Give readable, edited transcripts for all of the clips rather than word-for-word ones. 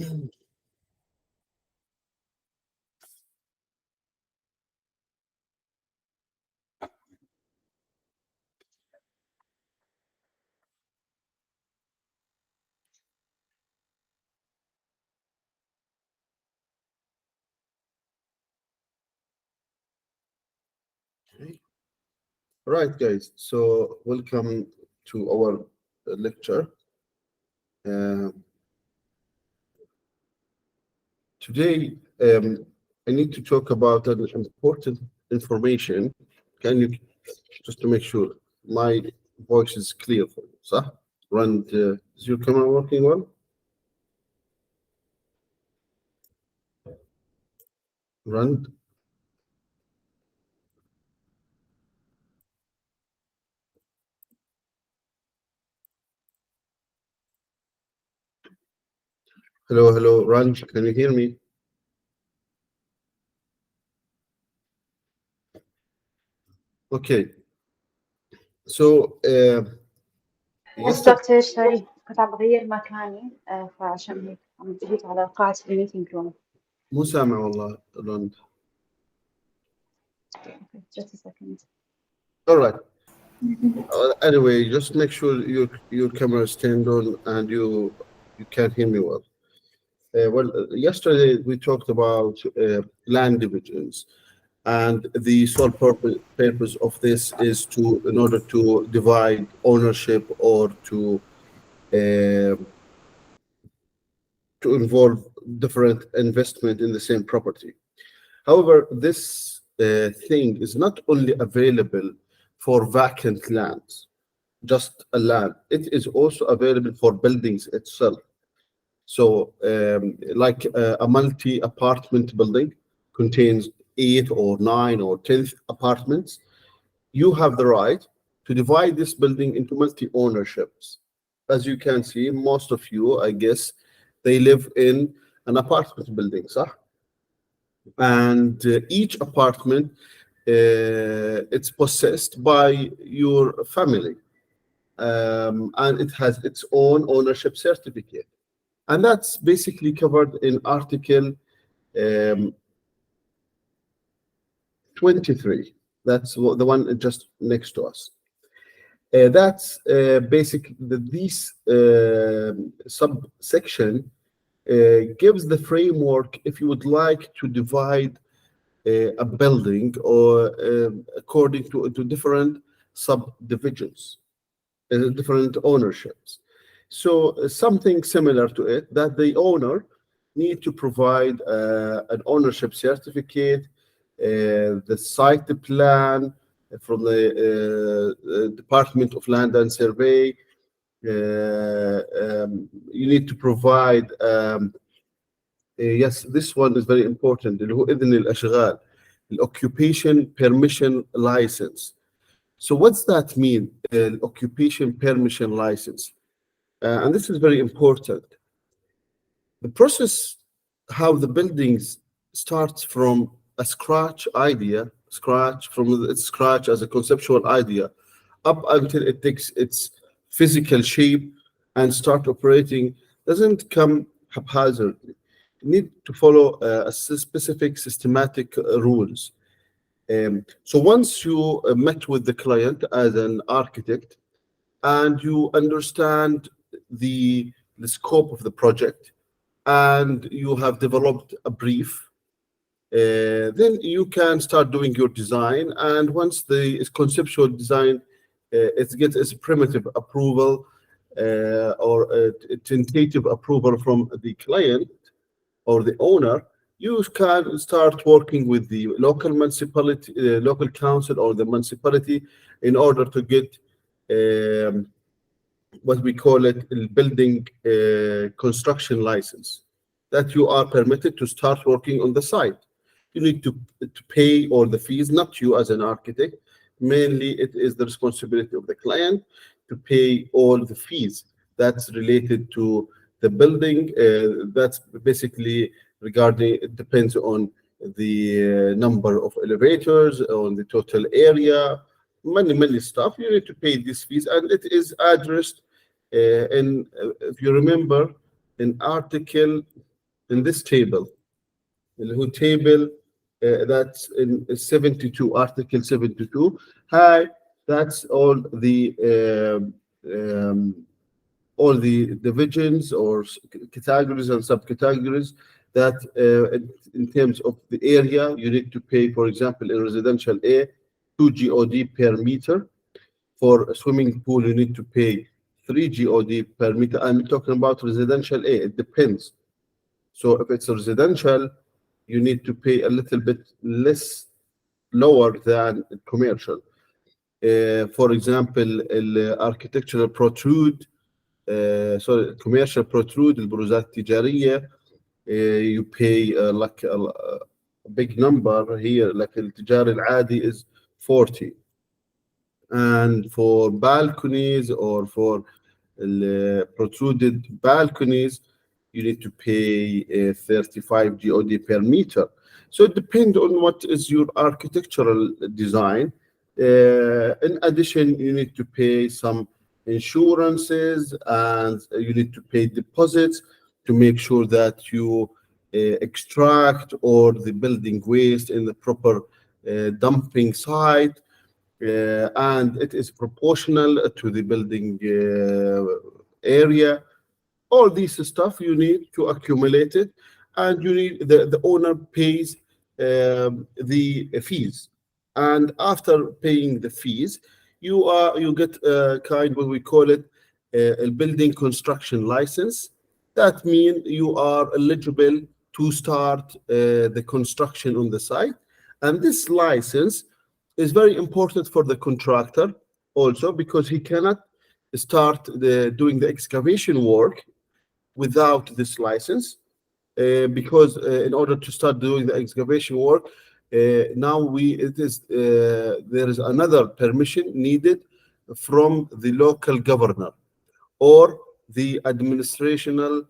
Right, guys. So welcome to our lecture. Uh, Today, I need to talk about an important information. Can you just to make sure my voice is clear for you, sir? Run. Is your camera working well? Run. Hello, hello. Run. Can you hear me? Okay. So بس yesterday, دكتور سوري كنت عم بغير مكاني فعشان هيك عم جيت على قاعة الميتينج روم. مو سامع والله. Run. Just a second. All right. Anyway, just make sure your camera is turned on and you can hear me well. Yesterday we talked about land divisions, and the sole purpose of this is in order to divide ownership or uh, to involve different investment in the same property. However, this thing is not only available for vacant lands, just a land. It is also available for buildings itself. So, like a multi-apartment building contains 8 or 9 or 10 apartments, you have the right to divide this building into multi-ownerships. As you can see, most of you, I guess, they live in an apartment building, sir. And each apartment, it's possessed by your family, and it has its own ownership certificate. And that's basically covered in Article 23. That's the one just next to us. That's basic. This subsection gives the framework if you would like to divide a building or according to different subdivisions, different ownerships. So something similar to it, that the owner need to provide an ownership certificate, the site plan from the Department of Land and Survey. You need to provide yes, this one is very important, اللي هو إذن الأشغال, the occupation permission license. So what's that mean, occupation permission license? And this is very important. The process, how the buildings starts from a scratch idea, scratch as a conceptual idea, up until it takes its physical shape and start operating, doesn't come haphazardly. You need to follow a specific systematic rules. So once you met with the client as an architect and you understand the scope of the project and you have developed a brief, then you can start doing your design. And once the conceptual design it gets its primitive approval or a tentative approval from the client or the owner, you can start working with the local municipality, local council or the municipality in order to get what we call it a building construction license, that you are permitted to start working on the site. You need to pay all the fees, not you as an architect. Mainly, it is the responsibility of the client to pay all the fees that's related to the building. That's basically regarding, it depends on the number of elevators, on the total area, many stuff. You need to pay these fees, and it is addressed in, if you remember, in Article in this table, اللي هو table that's in 72, article 72. Hi, that's all the divisions or categories and subcategories that in terms of the area you need to pay. For example, in residential A, 2 GOD per meter. For a swimming pool, you need to pay 3 GOD per meter. I'm talking about residential A. It depends. So if it's residential, you need to pay a little bit less, lower than commercial. For example, architectural protrude, sorry, commercial protrude, البروزات التجارية, you pay like a big number here, like التجاري العادي is 40. And for balconies or for protruded balconies, you need to pay 35 GOD per meter. So it depends on what is your architectural design. In addition, you need to pay some insurances and you need to pay deposits to make sure that you extract all the building waste in the proper dumping site. And it is proportional to the building area. All this stuff you need to accumulate it, and you need the owner pays the fees. And after paying the fees, you get kind what we call it a building construction license. That means you are eligible to start the construction on the site, and this license is very important for the contractor also, because he cannot start doing the excavation work without this license, because in order to start doing the excavation work, now there is another permission needed from the local governor or the administrational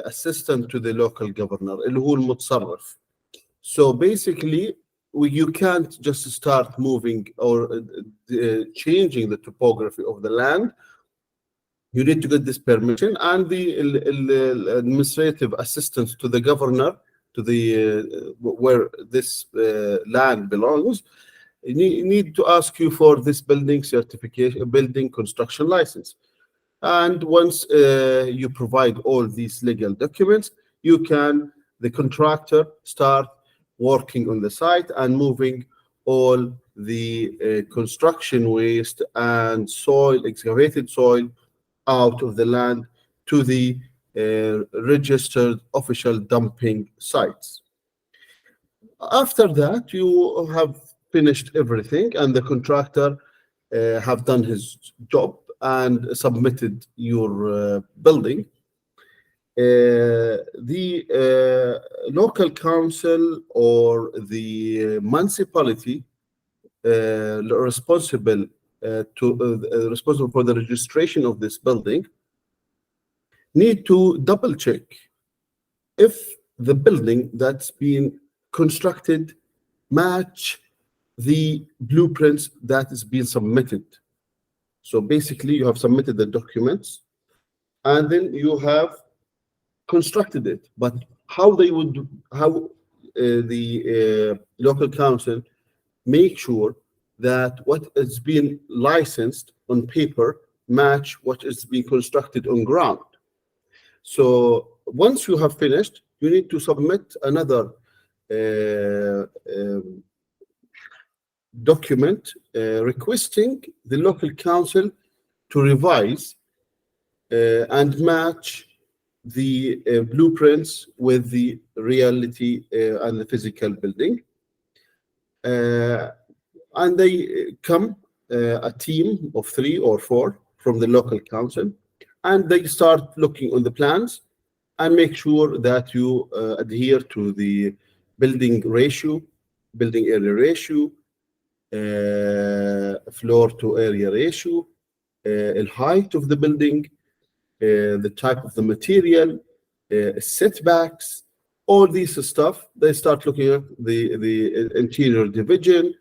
assistant to the local governor, اللي هو المتصرف. So basically, you can't just start moving or changing the topography of the land. You need to get this permission, and the administrative assistance to the governor, to the where this land belongs, need to ask you for this building certification, building construction license. And once you provide all these legal documents, the contractor start working on the site and moving all the construction waste and soil, excavated soil, out of the land to the registered official dumping sites. After that, you have finished everything, and the contractor have done his job and submitted your building. The local council or the municipality responsible for the registration of this building need to double check if the building that's been constructed match the blueprints that is being submitted. So basically, you have submitted the documents and then you have constructed it. But how the local council make sure that what is being licensed on paper match what is being constructed on ground. So once you have finished, you need to submit another document requesting the local council to revise and match the blueprints with the reality and the physical building. And they come, a team of 3 or 4 from the local council, and they start looking on the plans and make sure that you adhere to the building ratio, building area ratio, floor to area ratio, the height of the building, the type of the material, setbacks, all these stuff. They start looking at the interior division,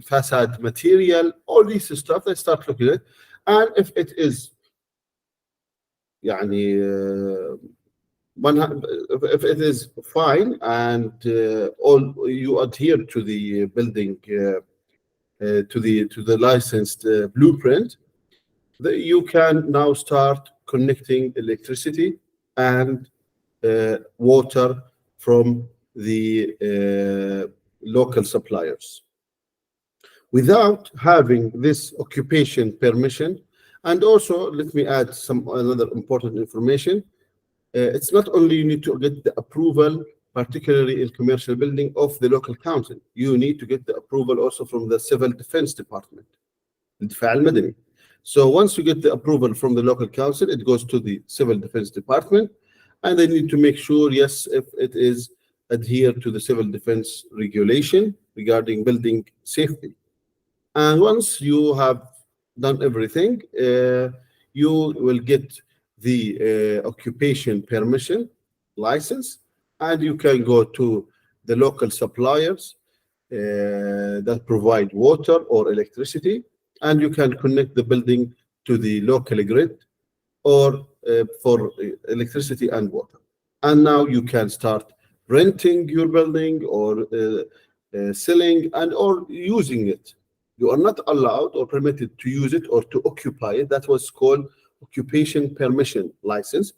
facade material, all these stuff. They start looking at, and if it is if it is fine and all you adhere to the building to the licensed blueprint, you can now start connecting electricity and water from the local suppliers without having this occupation permission. And also, let me add some another important information. It's not only you need to get the approval, particularly in commercial building, of the local council. You need to get the approval also from the Civil Defense Department, الدفاع المدني. So once you get the approval from the local council, it goes to the Civil Defense Department, and they need to make sure, yes, if it is adhered to the civil defense regulation regarding building safety. And once you have done everything, you will get the occupation permission license, and you can go to the local suppliers that provide water or electricity, and you can connect the building to the local grid or for electricity and water. And now you can start renting your building or selling and or using it. You are not allowed or permitted to use it or to occupy it. That was called occupation permission license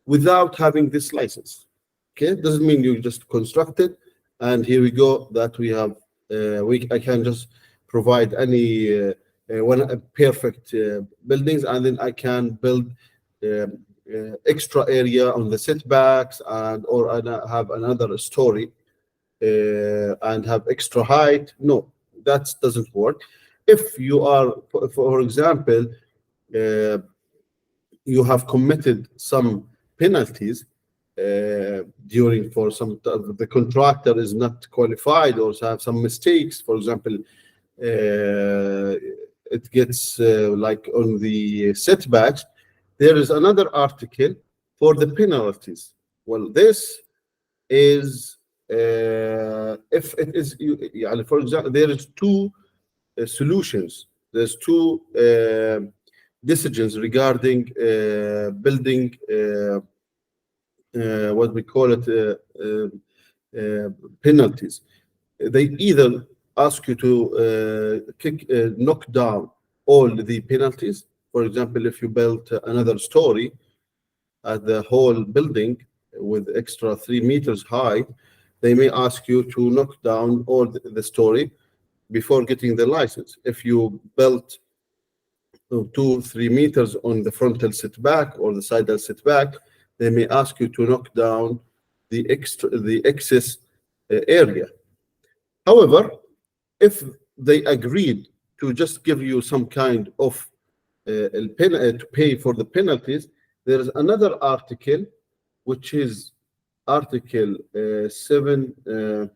without having this license. Okay, doesn't mean you just construct it and here we go, that we have I can just provide any one perfect buildings, and then I can build extra area on the setbacks and or have another story and have extra height. No, that doesn't work. If you are, for example, you have committed some penalties during for some the contractor is not qualified or have some mistakes, for example, it gets like on the setbacks, there is another article for the penalties. Well, this is if it is for example, there is two solutions. There's two decisions regarding building what we call it penalties. They either ask you to knock down all the penalties. For example, if you built another story at the whole building with extra 3 meters high, they may ask you to knock down all the story before getting the license. If you built 2-3 meters on the frontal setback or the sidal setback, they may ask you to knock down the excess area. However, if they agreed to just give you some kind of to pay for the penalties, there is another article, which is Article 7.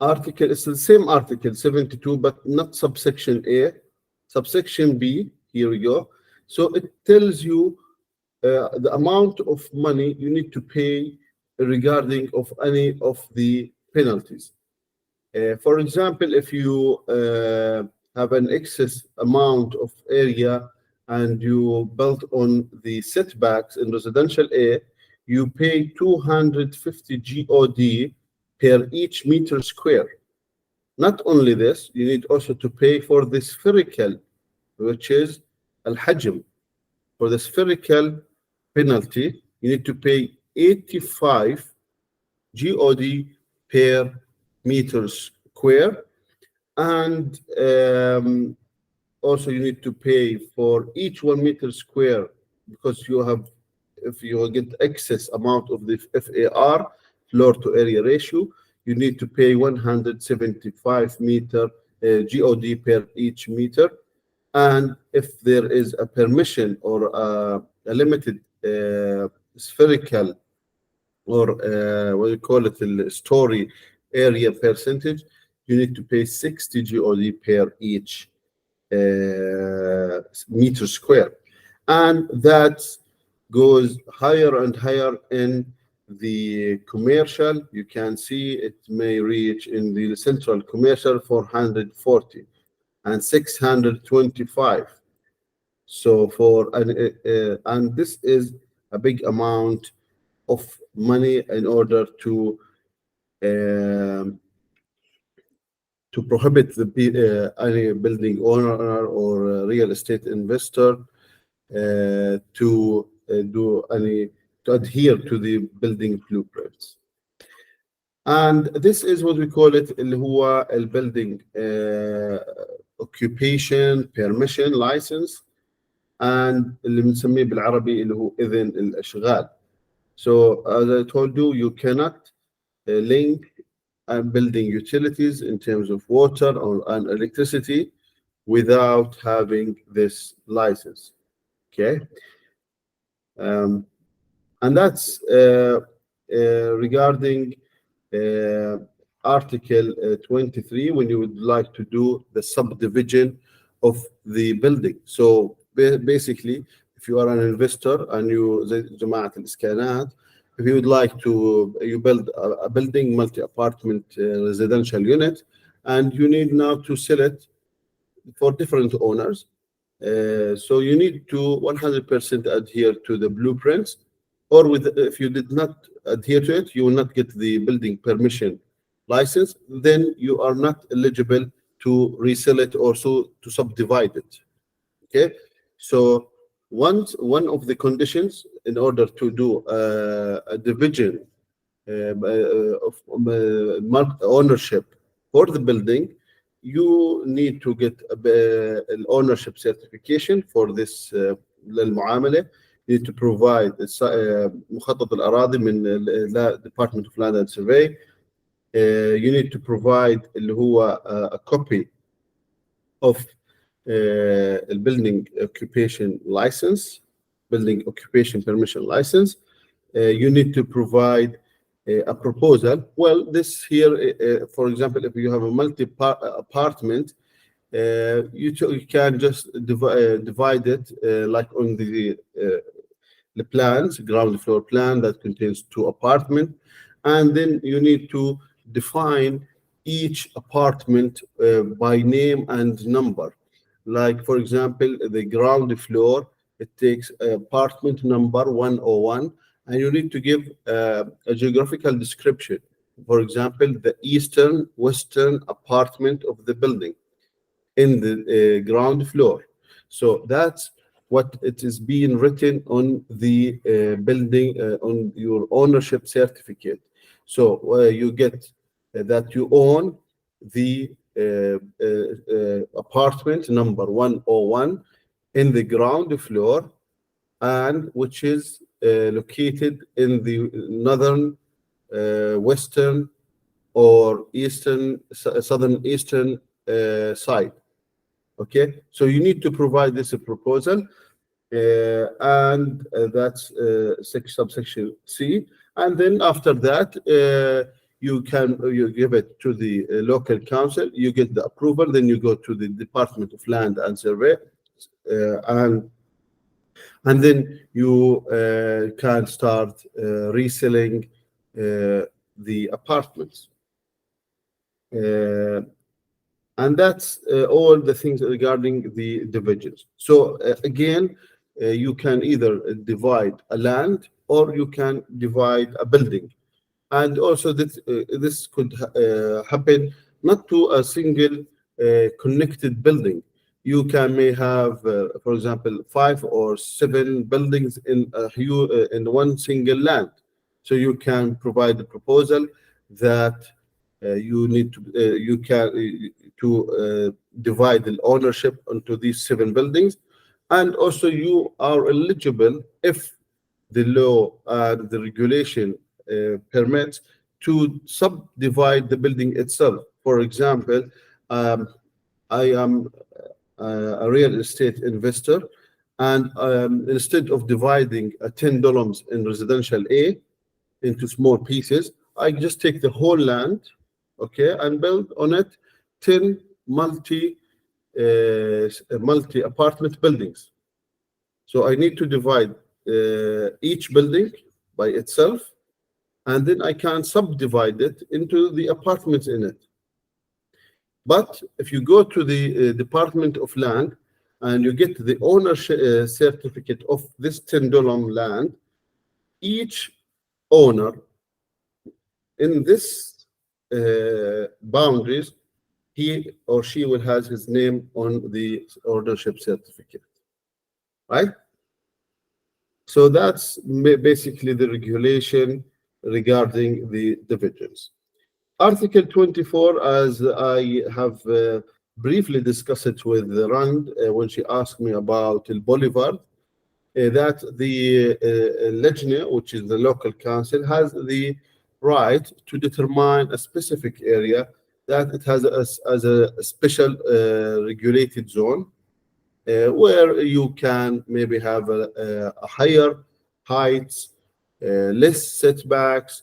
Article, it's the same Article 72, but not subsection A, subsection B. Here we go. So it tells you the amount of money you need to pay regarding of any of the penalties. For example, if you have an excess amount of area and you built on the setbacks in residential A, you pay 250 GOD per each meter square. Not only this, you need also to pay for the spherical, which is al-hajm. For the spherical penalty, you need to pay 85 GOD per meter square, and also you need to pay for each 1 meter square, because you have, if you get excess amount of the FAR, floor to area ratio, you need to pay 175 meter GOD per each meter. And if there is a permission or a limited spherical or what do you call it, the story area percentage, you need to pay 60 GOD per each meter square. And that goes higher and higher in the commercial. You can see it may reach in the central commercial 440 and 625. So and this is a big amount of money in order um, to prohibit any building owner or real estate investor to adhere to the building blueprints. And this is what we call it اللي هو building occupation permission license, and اللي بنسميه بالعربي اللي هو إذن الأشغال. So as I told you, you cannot link building utilities in terms of water or and electricity without having this license. Okay, um, and that's regarding uh, Article 23 when you would like to do the subdivision of the building. So basically, if you are an investor and you زي جماعة الإسكانات, if you would like to you build a building multi-apartment residential unit, and you need now to sell it for different owners, so you need to 100% adhere to the blueprints, or if you did not adhere to it, you will not get the building permission license. Then you are not eligible to resell it or so to subdivide it. Okay, so one of the conditions in order to do a division of ownership for the building, you need to get an ownership certification for this للمعاملة. You need to provide مخطط الأراضي من Department of Land and Survey. You need to provide اللي هو a copy of building occupation license, building occupation permission license. You need to provide a proposal. Well, this here, for example, if you have a multi-apartment, you can just divide it like on the plans, ground floor plan that contains 2 apartments, and then you need to define each apartment by name and number. Like, for example, the ground floor, it takes apartment number 101, and you need to give a geographical description. For example, the eastern, western apartment of the building in the ground floor. So that's what it is being written on the building, on your ownership certificate. So you get that you own the apartment number 101 in the ground floor, and which is located in the northern, western, or eastern, southern eastern side. Okay, so you need to provide this proposal, and that's subsection C. And then after that, you give it to the local council, you get the approval, then you go to the Department of Land and Survey, and then you can start reselling the apartments. And that's all the things regarding the divisions. So again, you can either divide a land or you can divide a building. And also this could happen not to a single connected building. You may have, for example, 5 or 7 buildings in one single land. So you can provide a proposal that you need to divide the ownership into these 7 buildings, and also you are eligible if the law and the regulation permits to subdivide the building itself. For example, I am a real estate investor, and instead of dividing a 10 columns in residential A into small pieces, I just take the whole land, okay, and build on it 10 multi-apartment buildings. So I need to divide each building by itself, and then I can subdivide it into the apartments in it. But if you go to the Department of Land, and you get the ownership certificate of this 10 dönüm land. Each owner in this boundaries, he or she will have his name on the ownership certificate, right? So that's basically the regulation regarding the dividends. Article 24, as I have briefly discussed it with Rand when she asked me about the Bolivar, that the Lejne, which is the local council, has the right to determine a specific area that it has as a special regulated zone where you can maybe have a higher heights, less setbacks,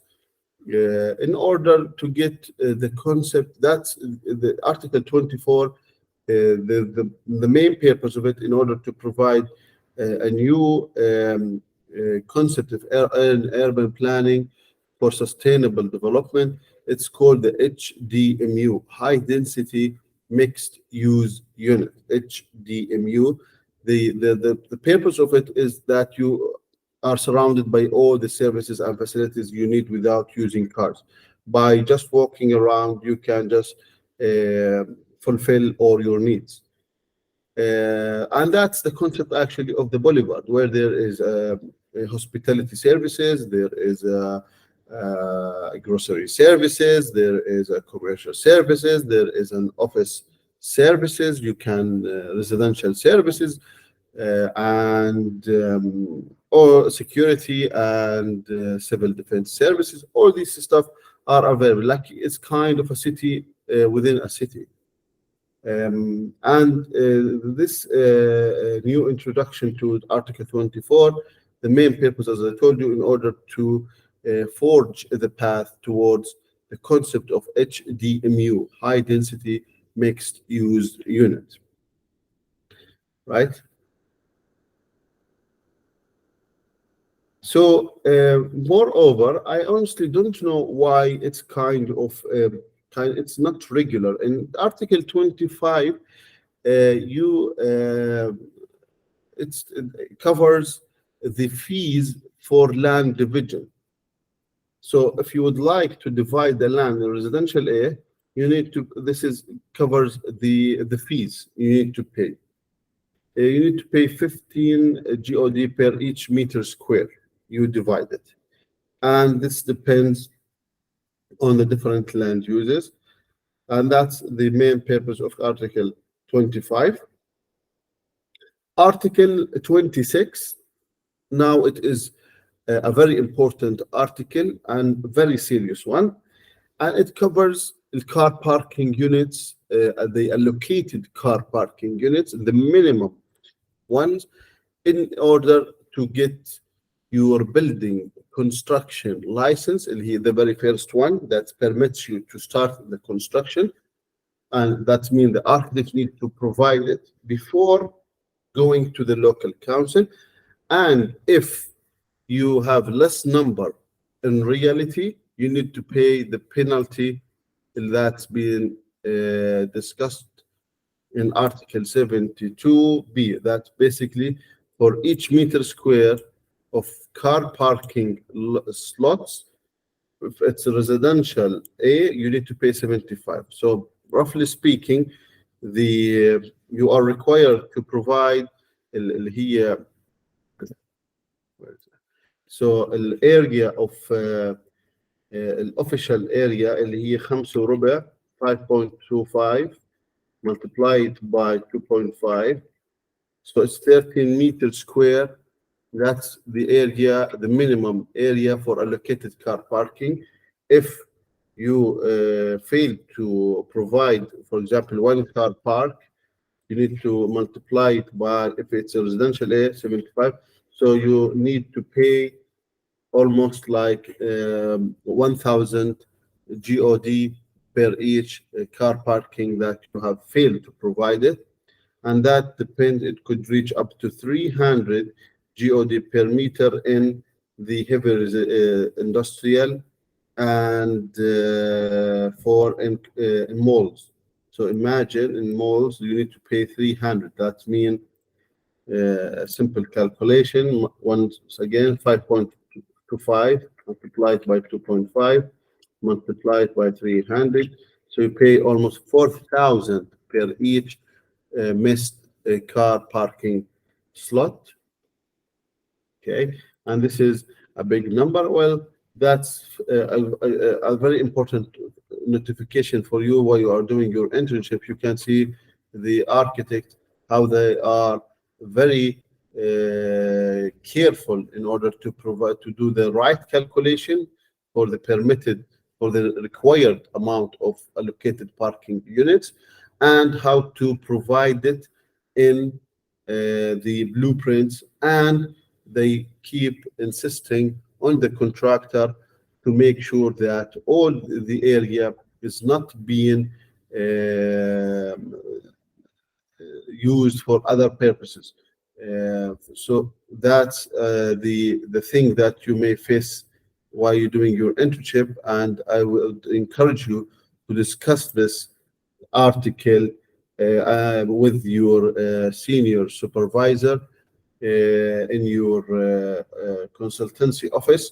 in order to get the concept. That's the Article 24. The main purpose of it, in order to provide a new concept of urban planning for sustainable development. It's called the HDMU, High Density Mixed Use Unit, HDMU. The purpose of it is that you are surrounded by all the services and facilities you need without using cars. By just walking around, you can just fulfill all your needs. And that's the concept actually of the boulevard, where there is hospitality services, there is grocery services, there is a commercial services, there is an office services, you can residential services, and or security and civil defense services. All these stuff are available. Like it's kind of a city within a city. And this new introduction to Article 24, the main purpose, as I told you, in order to forge the path towards the concept of HDMU, High Density Mixed Use Unit, right? So, moreover, I honestly don't know why it's it's not regular. In Article 25, it covers the fees for land division. So if you would like to divide the land in residential A, you need to, covers the fees you need to pay. You need to pay 15 GOD per each meter square you divide it. And this depends on the different land uses. And that's the main purpose of Article 25. Article 26, now it is a very important article and very serious one. And it covers the car parking units, the allocated car parking units, the minimum ones, in order to get your building construction license, the very first one that permits you to start the construction. And that means the architect needs to provide it before going to the local council. And if you have less number in reality, you need to pay the penalty that's been discussed in Article 72B. That's basically for each meter square of car parking slots. If it's a residential A, you need to pay 75. So roughly speaking, you are required to provide here. So the area of الofficial area اللي هي 5 وربع 5.25 multiplied by 2.5, so it's 13 meters square. That's the area, the minimum area for allocated car parking. If you fail to provide, for example, one car park, you need to multiply it by, if it's a residential area, 75. So you need to pay almost like 1,000 GOD per each car parking that you have failed to provide it. And that depends, it could reach up to 300 GOD per meter in the heavy industrial and for in malls. So imagine in malls, you need to pay 300. That means simple calculation. Once again, 5.25 multiplied by 2.5 multiplied by 300. So you pay almost 4,000 per each missed car parking slot. Okay, and this is a big number. Well, that's a very important notification for you while you are doing your internship. You can see the architect, how they are very careful in order to provide, to do the right calculation for the permitted, for the required amount of allocated parking units, and how to provide it in the blueprints. And they keep insisting on the contractor to make sure that all the area is not being used for other purposes. So that's the thing that you may face while you're doing your internship, and I would encourage you to discuss this article with your senior supervisor in your consultancy office,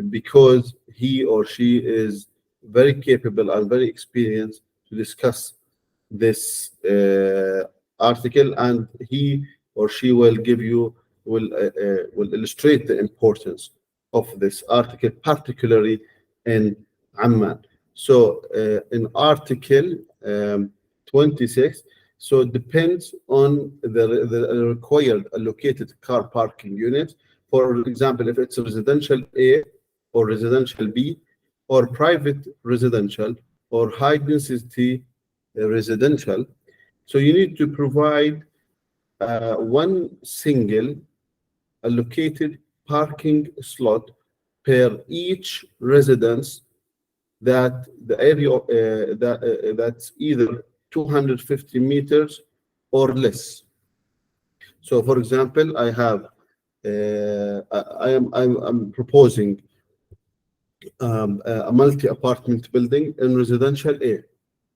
because he or she is very capable and very experienced to discuss this article, and he or she will give you, will illustrate the importance of this article, particularly in Amman. So in Article 26, so it depends on the required allocated car parking units. For example, if it's residential A or residential B, or private residential, or high density residential, so you need to provide one single allocated parking slot per each residence, that the area that's either 250 meters or less. So, for example, I have I'm proposing a multi-apartment building in residential A,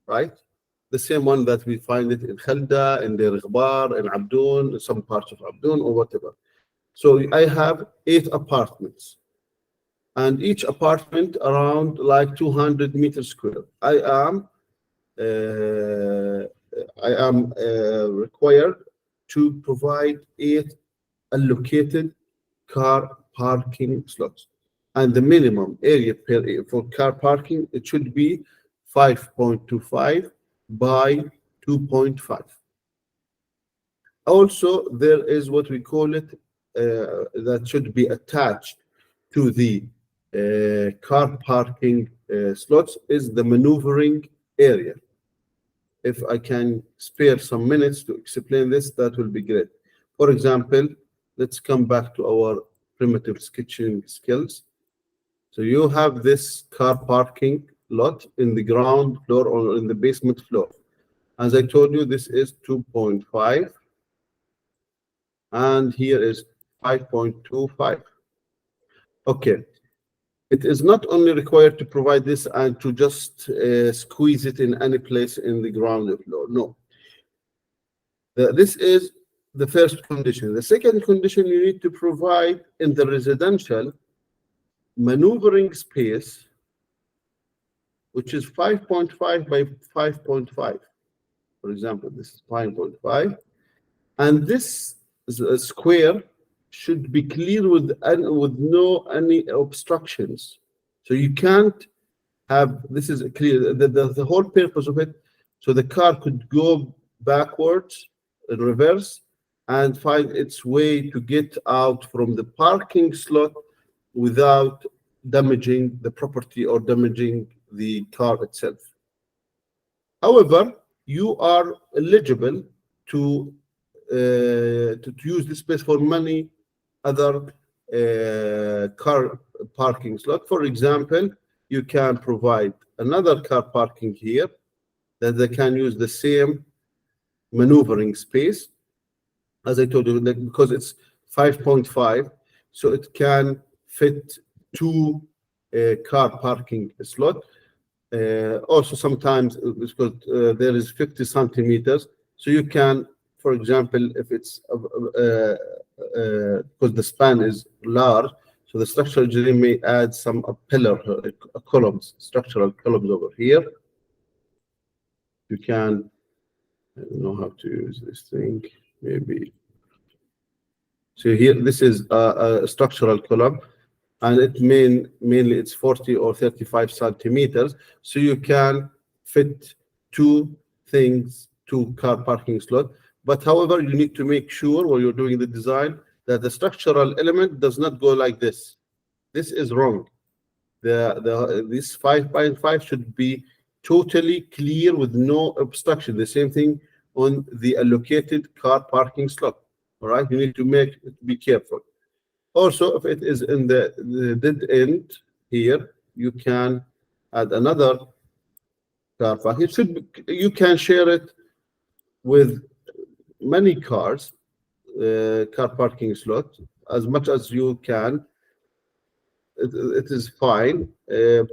right? The same one that we find it in Khalda, in Deir Ghbar, in Abdoun, in some parts of Abdoun, or whatever. So I have 8 apartments, and each apartment around like 200 meters square. I am required to provide 8 allocated car parking slots, and the minimum area for car parking, it should be 5.25 by 2.5. Also, there is what we call it that should be attached to the car parking slots, is the maneuvering area. If I can spare some minutes to explain this, that will be great. For example, let's come back to our primitive sketching skills. So you have this car parking lot in the ground floor or in the basement floor. As I told you, this is 2.5, and here is 5.25. Okay. It is not only required to provide this and to just squeeze it in any place in the ground floor. No. This is the first condition. The second condition, you need to provide in the residential maneuvering space, which is 5.5 by 5.5. For example, this is 5.5. And this square should be clear with no any obstructions. So you can't have, this is clear, the whole purpose of it, so the car could go backwards in reverse and find its way to get out from the parking slot without damaging the property or damaging the car itself. However, you are eligible to use this space for many other car parking slot. For example, you can provide another car parking here that they can use the same maneuvering space. As I told you, like, because it's 5.5, so it can fit 2 car parking slot. Also, sometimes because there is 50 centimeters, so you can for example, if it's because the span is large, so the structural engineer may add some columns, structural columns over here. You can, I don't know how to use this thing, maybe. So here, this is a structural column, and it mainly it's 40 or 35 centimeters. So you can fit two car parking slot. But however, you need to make sure while you're doing the design that the structural element does not go like this. This is wrong. This 5.5 should be totally clear with no obstruction. The same thing on the allocated car parking slot. All right, you need to be careful. Also, if it is in the dead end here, you can add another car park. You can share it with many cars, car parking slot, as much as you can. It is fine,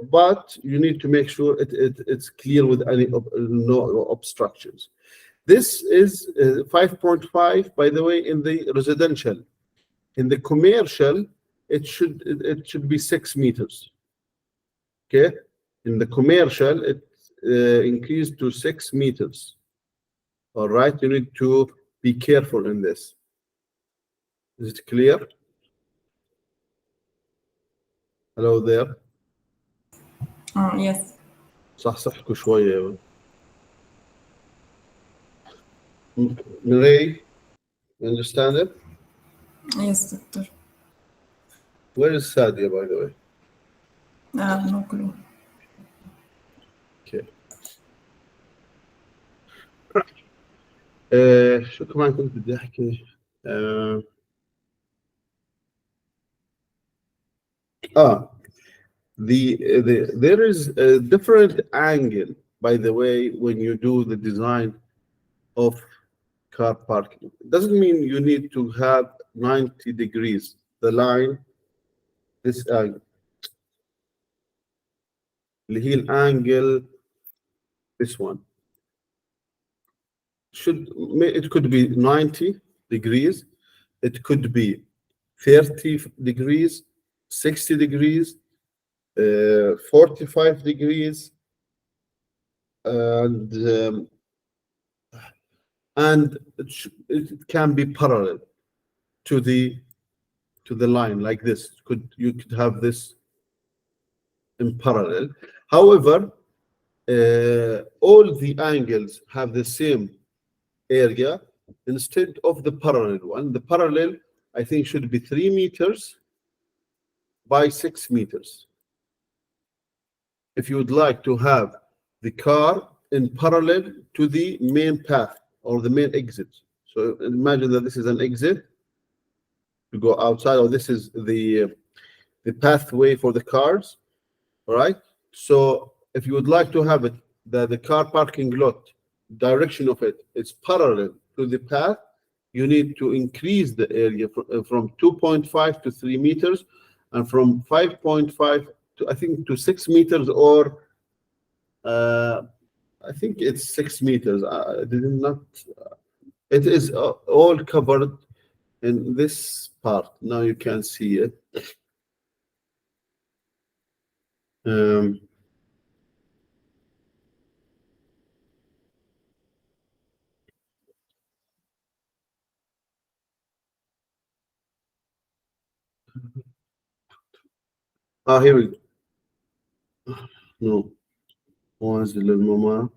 but you need to make sure it's clear with no obstructions. This is 5.5, by the way, in the residential. In the commercial, it should be 6 meters. Okay, in the commercial, it increased to 6 meters. All right, you need to be careful in this. Is it clear? Hello there. Yes. صحصحكوا شوية. Mireille, you understand it? Yes, doctor. Where is Sadia, by the way? No clue. Okay. شو كمان كنت بدي أحكي؟ there is a different angle, by the way, when you do the design of car parking. It doesn't mean you need to have 90 degrees. The line, this angle, اللي هي الانجل, this one, it could be 90 degrees, it could be 30 degrees, 60 degrees, 45 degrees, and it can be parallel to the line like this. You could have this in parallel. However, all the angles have the same area instead of the parallel one. The parallel, I think, should be 3 meters by 6 meters. If you would like to have the car in parallel to the main path or the main exit. So imagine that this is an exit to go outside, or this is the pathway for the cars. All right. So if you would like to have it, the car parking lot, direction of it, it's parallel to the path, you need to increase the area from 2.5 to 3 meters, and from 5.5 to, I think, to 6 meters, or I think it's 6 meters. I did not. It is all covered in this part. Now you can see it. Here we go. No. وانزل الماما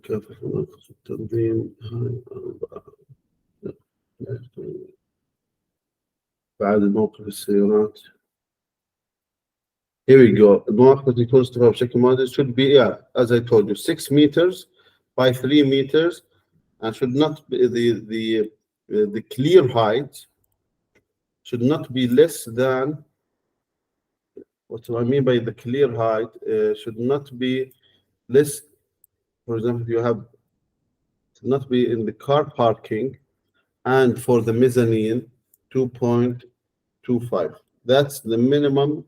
كافة ناقص التنظيم هاي 4 بعد موقف السيارات. Here we go. المواقف التي يكون استخدامها بشكل معدل should be, as I told you, 6 meters by 3 meters, and should not be the clear height should not be less than, what do I mean by the clear height? Should not be less. For example, you have to not be in the car parking, and for the mezzanine 2.25. That's the minimum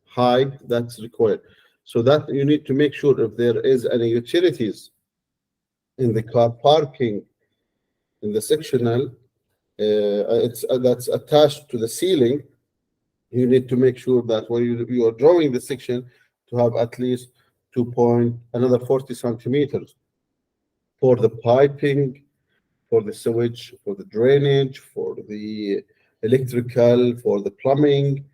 height that's required. So that you need to make sure if there is any utilities in the car parking, in the sectional, that's attached to the ceiling, you need to make sure that when you are drawing the section to have at least another 40 centimeters for the piping, for the sewage, for the drainage, for the electrical, for the plumbing,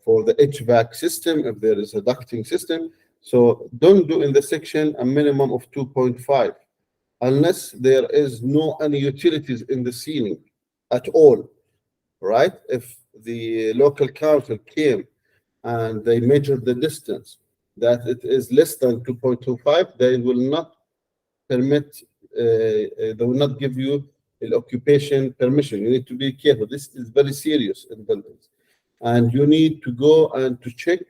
for the HVAC system, if there is a ducting system. So don't do in the section a minimum of 2.5 unless there is no any utilities in the ceiling at all, right? If the local council came and they measured the distance that it is less than 2.25, they will not permit, they will not give you an occupation permission. You need to be careful. This is very serious in buildings. And you need to go and to check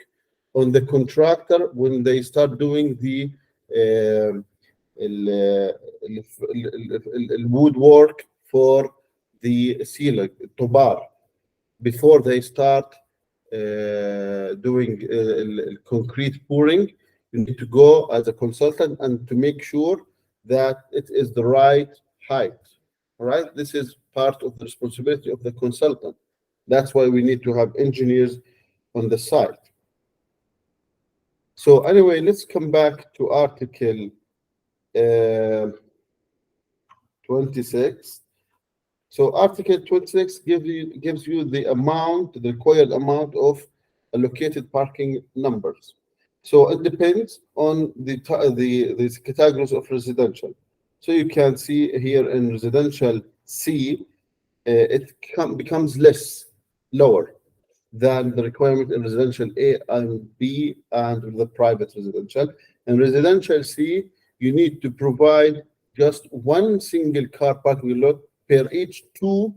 on the contractor when they start doing the woodwork for the ceiling, tobar, before they start doing concrete pouring. You need to go as a consultant and to make sure that it is the right height. All right, this is part of the responsibility of the consultant. That's why we need to have engineers on the site. So anyway, let's come back to Article 26. So Article 26 gives you the required amount of allocated parking numbers. So it depends on the categories of residential. So you can see here in residential C, it becomes lower than the requirement in residential A and B and the private residential. In residential C, you need to provide just one single car parking lot per each two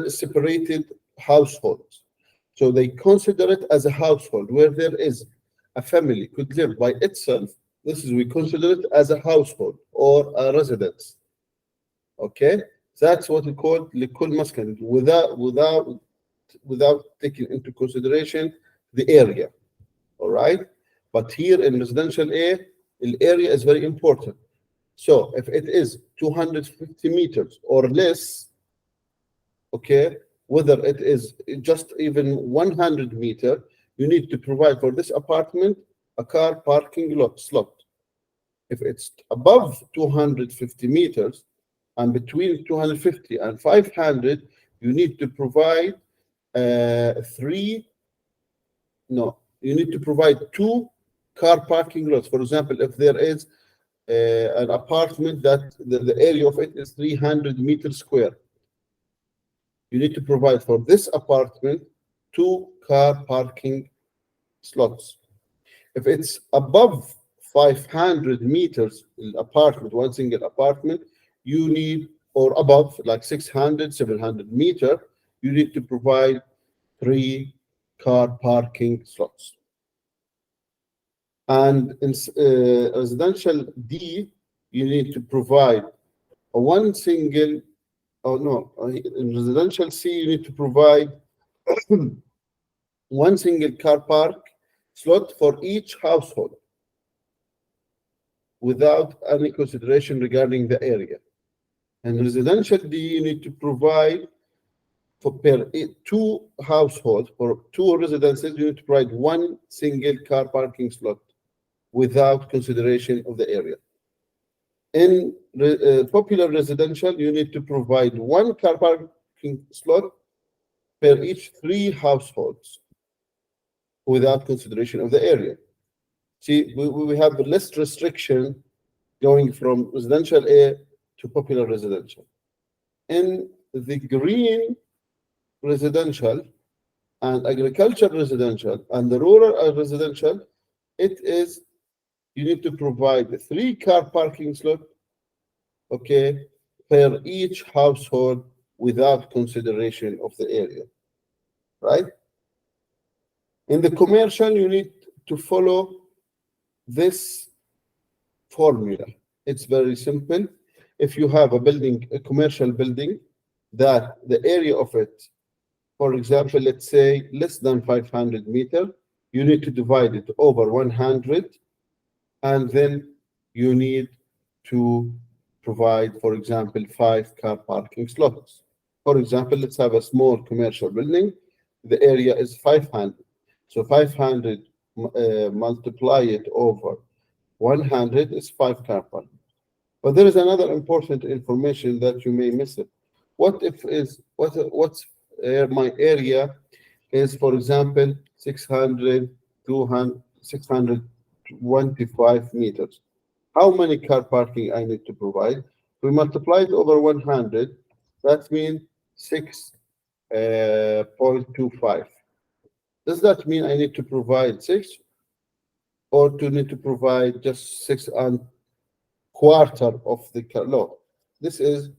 separated households. So they consider it as a household where there is a family could live by itself. We consider it as a household or a residence. Okay, that's what we call likul maskan, without taking into consideration the area. All right, but here in residential A, the area is very important. So if it is 250 meters or less, okay, whether it is just even 100 meters, you need to provide for this apartment a car parking slot. If it's above 250 meters and between 250 and 500, you need to provide you need to provide two car parking lots. For example, if there is an apartment that the area of it is 300 meters square, you need to provide for this apartment two car parking slots. If it's above 500 meters apartment, one single apartment, you need, or above like 600, 700 meters, you need to provide 3 car parking slots. And in residential D, you need to provide one single, in residential C, you need to provide one single car park slot for each household without any consideration regarding the area. And residential D, you need to provide for per two households, for two residences, you need to provide one single car parking slot without consideration of the area. In popular residential, you need to provide one car parking slot per each 3 households without consideration of the area. See, we have less restriction going from residential A to popular residential. In the green residential and agriculture residential and the rural residential, it is you need to provide 3 car parking slots, okay, per each household without consideration of the area, right? In the commercial, you need to follow this formula. It's very simple. If you have a building, a commercial building, that the area of it, for example, let's say less than 500 meters, you need to divide it over 100, and then you need to provide, for example, 5 car parking slots. For example, let's have a small commercial building. The area is 500. So 500 multiply it over 100 is 5 car parking. But there is another important information that you may miss it. What if is what's my area is, for example, 600, 200, 625 meters. How many car parking I need to provide? We multiply it over 100. That means 6.25. Does that mean I need to provide 6, or to need to provide just 6 and quarter of the law? This is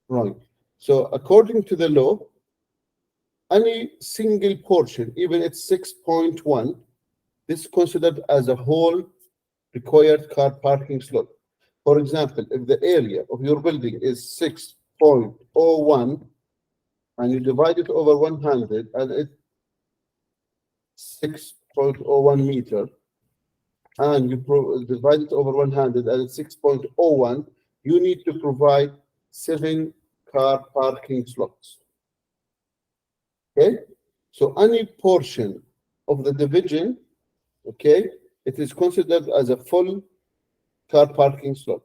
wrong. So according to the law, any single portion, even it's 6.1, this is considered as a whole required car parking slot. For example, if the area of your building is 6.01 and you divide it over 100 and it's 6.01 meter, and you divide it over 100 and it's 6.01, you need to provide 7 car parking slots. Okay, so any portion of the division, okay, it is considered as a full car parking slot.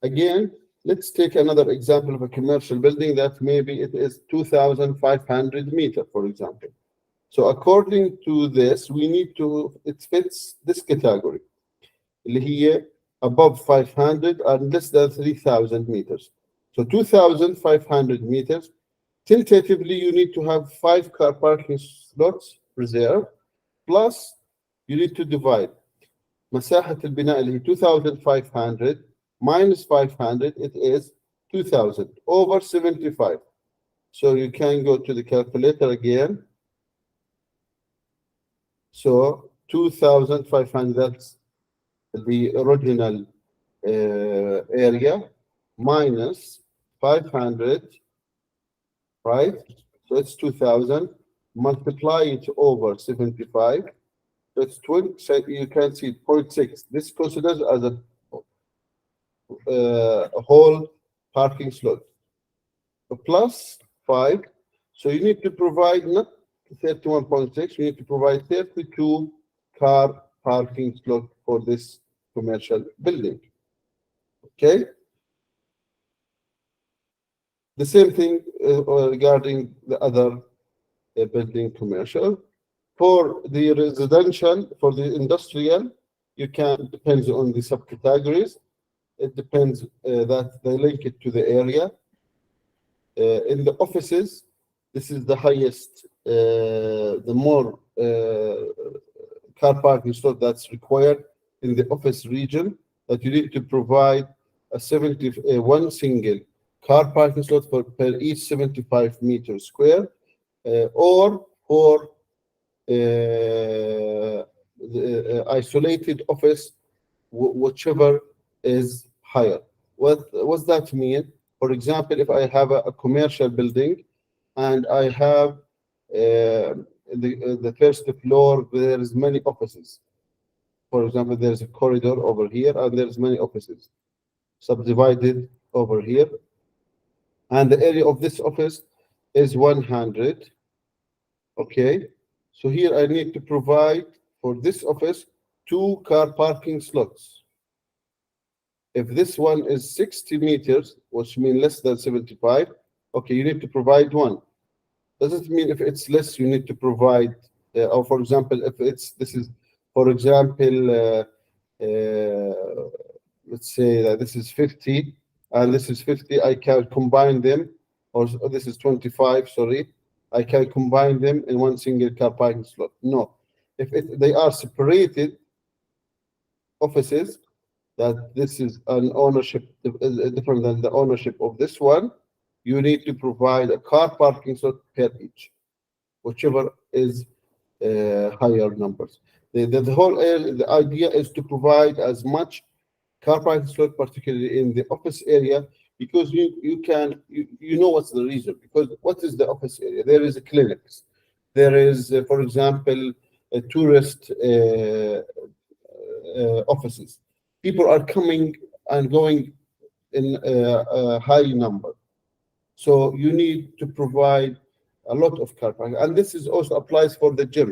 Again, let's take another example of a commercial building that maybe it is 2,500 meters, for example. So according to this, we need to, it fits this category. Here, above 500 and less than 3,000 meters. So 2,500 meters, tentatively, you need to have 5 car parking slots reserved, plus you need to divide مساحة البناء اللي هي 2,500 minus 500, it is 2,000 over 75. So you can go to the calculator again. So 2,500, that's the original area, minus 500, right? So it's 2,000. Multiply it over 75. So it's 20. So you can see 0.6. This considers as a whole parking slot. Plus 5. So you need to provide not 31.6. You need to provide 32 car parking slot for this commercial building. Okay. The same thing regarding the other building commercial. For the residential, for the industrial, you can, depends on the subcategories. It depends that they link it to the area. In the offices, this is the highest, the more car parking slot that's required in the office region, that you need to provide a 71 single car parking slot per each 75 meters square, or for the isolated office, whichever is higher. What does that mean? For example, if I have a commercial building and I have the first floor, there is many offices. For example, there's a corridor over here and there's many offices subdivided over here. And the area of this office is 100. Okay. So here I need to provide for this office 2 car parking slots. If this one is 60 meters, which means less than 75, okay, you need to provide 1. Does it mean if it's less, you need to provide, or for example, if it's, this is, for example, let's say that this is 50 and this is 50, I can combine them, or this is 25, sorry, I can combine them in one single car parking slot. No, if they are separated offices, that this is an ownership different than the ownership of this one, you need to provide a car parking slot per each, whichever is higher numbers. The whole the idea is to provide as much car parking slot, particularly in the office area, because you know what's the reason. Because what is the office area? There is a clinics, there is, for example, a tourist offices. People are coming and going in a high number. So you need to provide a lot of car parking, and this is also applies for the gym,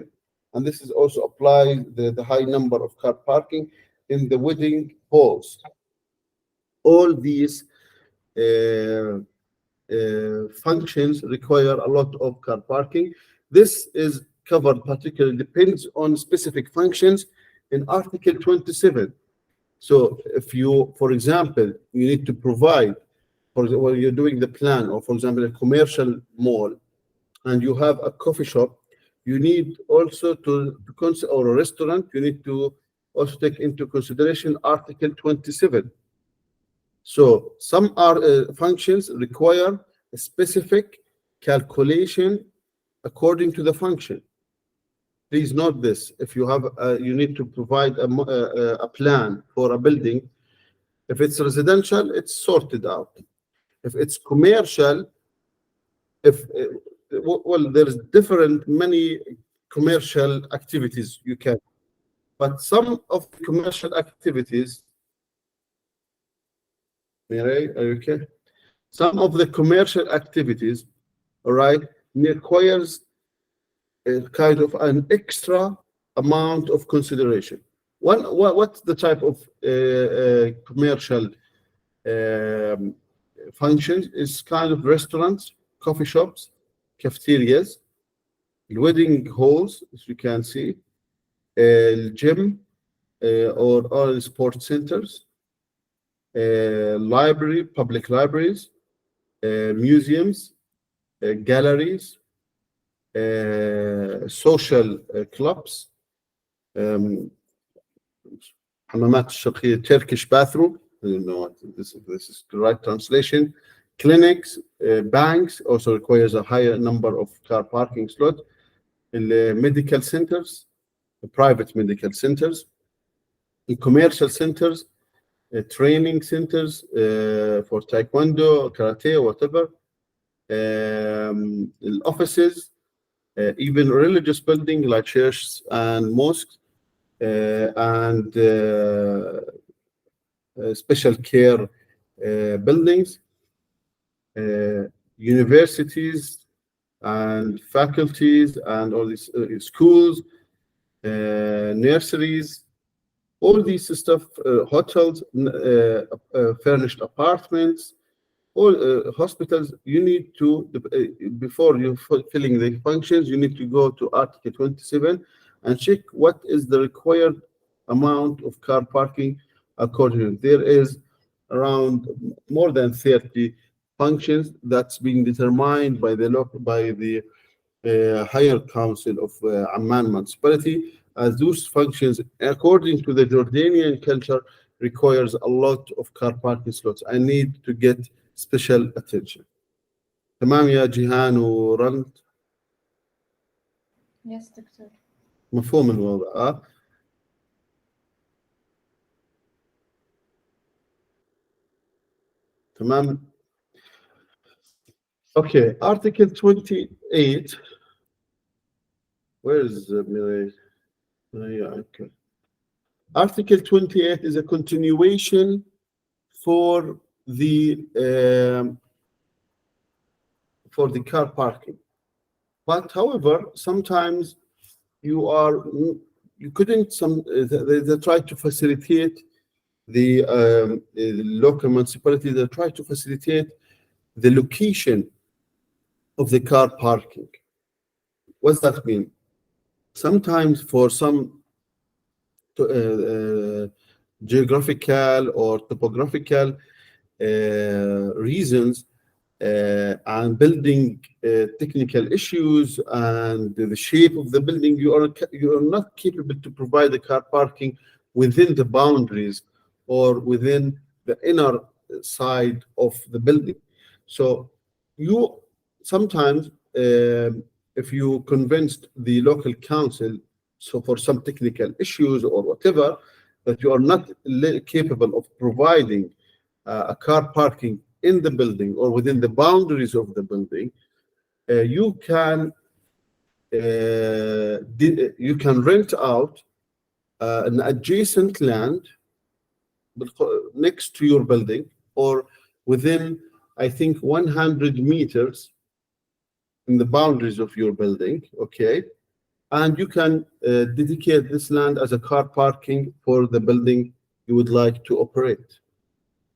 and this is also applies the high number of car parking in the wedding halls. All these functions require a lot of car parking. This is covered particularly depends on specific functions in Article 27. So if you, for example, you need to provide, when you're doing the plan, or for example, a commercial mall, and you have a coffee shop, you need also to consider, or a restaurant, you need to also take into consideration Article 27. So some functions require a specific calculation according to the function. Please note this. If you have, you need to provide a plan for a building. If it's residential, it's sorted out. If it's commercial, well, there's many commercial activities you can, but some of the commercial activities, Mary, are you okay? Some of the commercial activities, all right, requires a kind of an extra amount of consideration. What's the type of commercial functions? Is kind of restaurants, coffee shops, cafeterias, wedding halls, as you can see, gym, or all sports centers, public libraries, museums, galleries, social clubs, حمامات الشرقية, Turkish bathroom. I don't know what this is the right translation. Clinics, banks also requires a higher number of car parking slots. Medical centers, private medical centers, in commercial centers, training centers for taekwondo, karate, whatever. Offices, even religious buildings like churches and mosques, and special care buildings, universities and faculties, and all these schools, nurseries, all these stuff, hotels, furnished apartments, all hospitals. You need to, before you filling the functions, you need to go to Article 27 and check what is the required amount of car parking accordingly. There is around more than 30 functions that's being determined by the higher council of Amman municipality, as those functions, according to the Jordanian culture, requires a lot of car parking slots. I need to get special attention. تمام يا جيهان ورند؟ Yes, دكتور. مفهوم الوضع. تمام. Okay, Article 28. Where is yeah, okay. Article 28 is a continuation for the car parking. But however, sometimes you couldn't. They try to facilitate the local municipality. They try to facilitate the location of the car parking. What's that mean? Sometimes for some geographical or topographical reasons and building technical issues and the shape of the building, you are not capable to provide the car parking within the boundaries or within the inner side of the building. So you sometimes, if you convinced the local council, so for some technical issues or whatever, that you are not capable of providing a car parking in the building or within the boundaries of the building, you can rent out an adjacent land next to your building, or within, I think, 100 meters in the boundaries of your building, okay? And you can dedicate this land as a car parking for the building you would like to operate.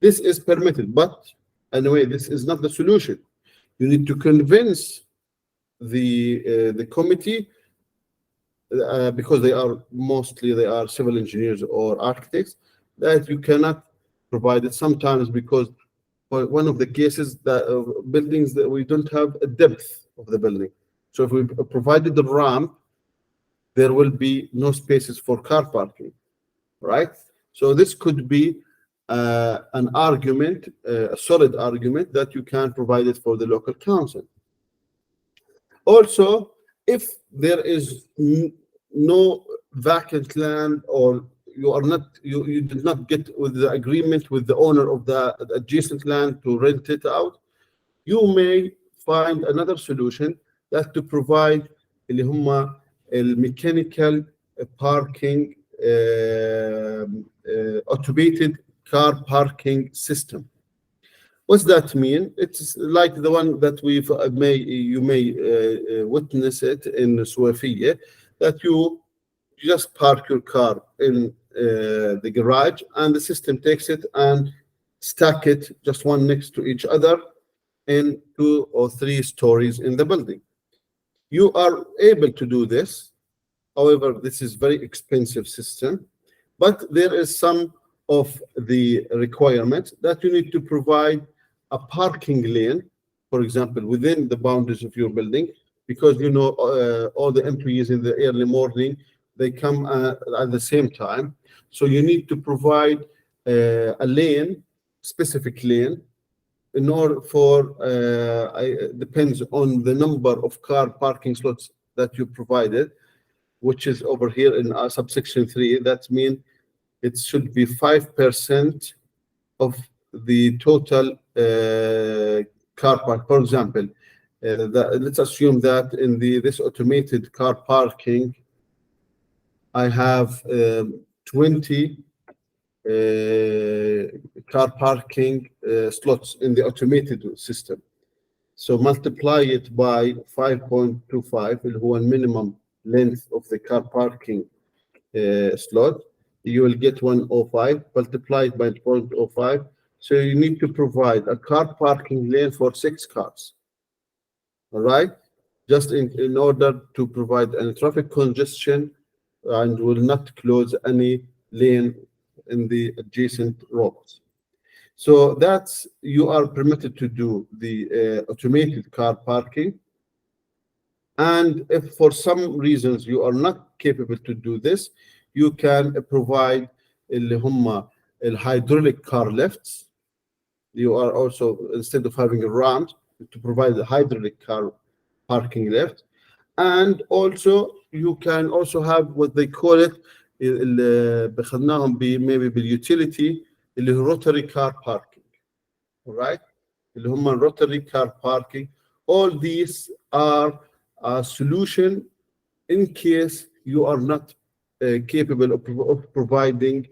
This is permitted, but anyway, this is not the solution. You need to convince the committee, because they are mostly civil engineers or architects, that you cannot provide it sometimes, because for one of the cases that buildings that we don't have a depth of the building. So if we provided the ramp, there will be no spaces for car parking, right? So this could be an argument, a solid argument, that you can provide it for the local council. Also, if there is no vacant land, or you did not get with the agreement with the owner of the adjacent land to rent it out, you may find another solution, that to provide اللي هم الميكانيكال parking automated car parking system. What's that mean? It's like the one that you may witness it in Suwafiyya, that you just park your car in the garage, and the system takes it and stack it just one next to each other in 2 or 3 stories in the building. You are able to do this. However, this is very expensive system, but there is some of the requirements that you need to provide a parking lane, for example, within the boundaries of your building, because all the employees in the early morning, they come at the same time. So you need to provide a lane, specific lane, in order for depends on the number of car parking slots that you provided, which is over here in subsection 3. That means it should be 5% of the total car park. For example, let's assume that in this automated car parking, I have 20 car parking slots in the automated system. So multiply it by 5.25, اللي هو minimum length of the car parking slot. You will get 105, multiplied by 0.05. So you need to provide a car parking lane for 6 cars. All right, just in order to provide any traffic congestion, and will not close any lane in the adjacent roads. So that's, you are permitted to do the automated car parking. And if for some reasons you are not capable to do this, you can provide اللي هم hydraulic car lifts. You are also, instead of having a ramp, to provide a hydraulic car parking lift. And also you can also have what they call it اللي بخدناهم maybe بالutility اللي هو rotary car parking. All right, اللي هم rotary car parking. All these are a solution in case you are not capable of providing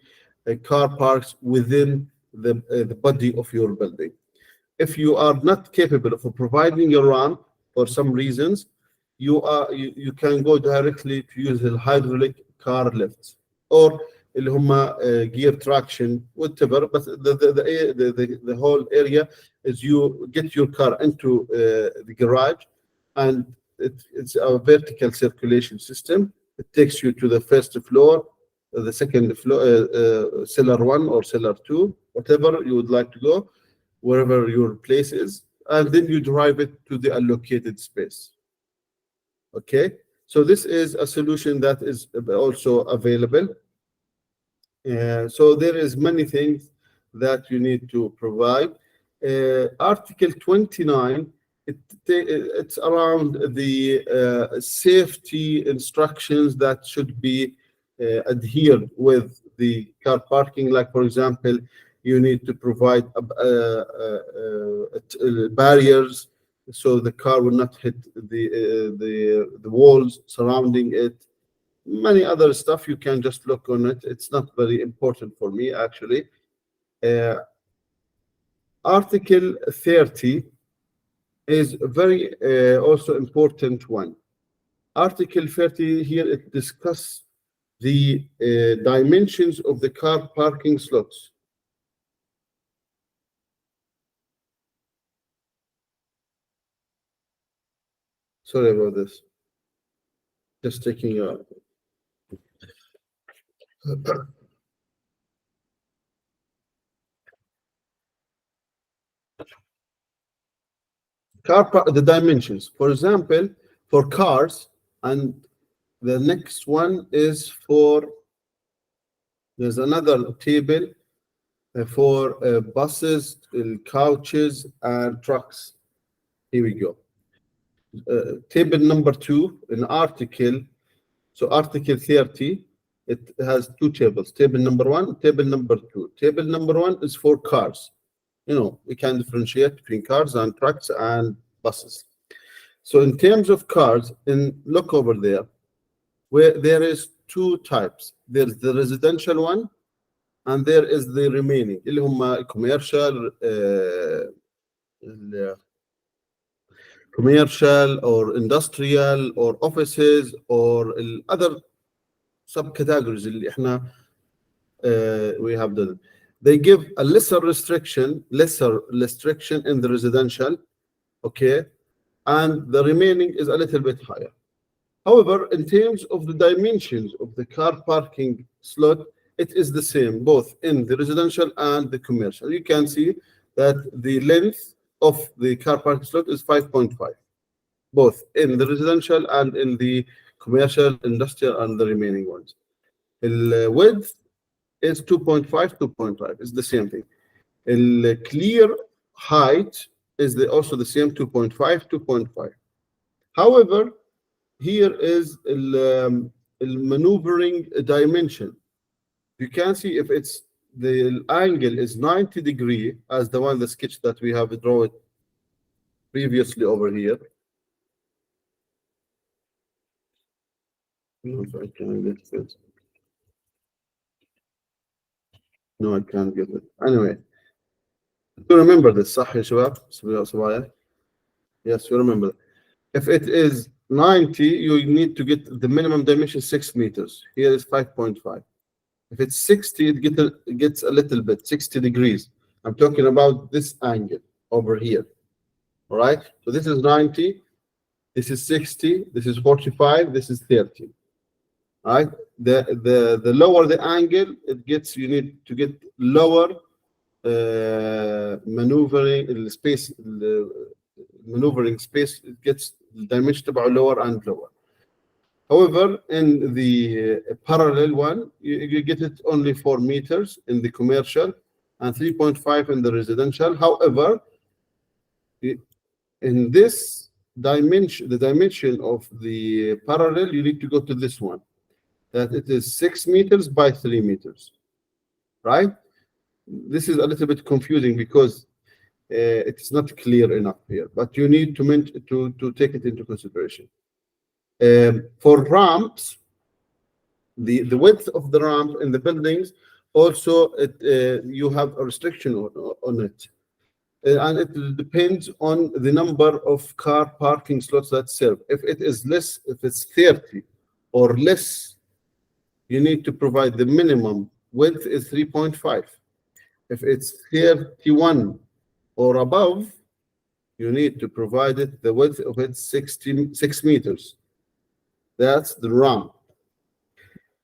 car parks within the body of your building. If you are not capable of providing a ramp for some reasons, you can go directly to use the hydraulic car lifts, or اللي هم gear traction, whatever. But the whole area is you get your car into the garage, and it's a vertical circulation system. It takes you to the first floor, the second floor, cellar 1 or cellar 2, whatever you would like to go, wherever your place is, and then you drive it to the allocated space. Okay, so this is a solution that is also available. So there is many things that you need to provide. Article 29, it's around the safety instructions that should be adhered with the car parking. Like, for example, you need to provide barriers so the car will not hit the walls surrounding it. Many other stuff, you can just look on it. It's not very important for me, actually. Article 30 is a very also important one. Article 30 here, it discusses the dimensions of the car parking slots. Sorry about this. Just taking a the dimensions. For example, for cars, and the next one is for, there's another table for buses, couches, and trucks. Here we go. Table number 2 in article. So article 30, it has 2 tables. Table number 1, table number 2. Table number 1 is for cars. You know, we can differentiate between cars and trucks and buses. So in terms of cars, look over there, where there is 2 types. There's the residential one, and there is the remaining, اللي هم commercial or industrial or offices or other subcategories اللي احنا we have done. They give a lesser restriction in the residential, okay, and the remaining is a little bit higher. However, in terms of the dimensions of the car parking slot, it is the same both in the residential and the commercial. You can see that the length of the car parking slot is 5.5, both in the residential and in the commercial, industrial, and the remaining ones. The width is 2.5, 2.5. It's the same thing. The clear height is also the same, 2.5, 2.5. However, here is the maneuvering dimension. You can see if it's the angle is 90 degrees, as the one, the sketch that we have drawn previously over here. No, I can't get it. No, I can't get it. Anyway, you remember this, صح يا شباب؟ Yes, you remember. If it is 90, you need to get the minimum dimension 6 meters. Here is 5.5. If it's 60, it gets a little bit, 60 degrees. I'm talking about this angle over here. All right? So this is 90, this is 60, this is 45, this is 30. All right? The lower the angle, it gets, you need to get lower maneuvering space, maneuvering space, it gets dimension تبعه lower and lower. However, in the parallel one, you get it only 4 meters in the commercial and 3.5 in the residential. However, in this dimension, the dimension of the parallel, you need to go to this one, that it is 6 meters by 3 meters, right? This is a little bit confusing because it's not clear enough here, but you need to take it into consideration. For ramps, the width of the ramp in the buildings also you have a restriction on it, and it depends on the number of car parking slots that serve. If it is less, if it's 30 or less, you need to provide the minimum width is 3.5. If it's 31 or above, you need to provide it the width of it 6 meters. That's the ramp.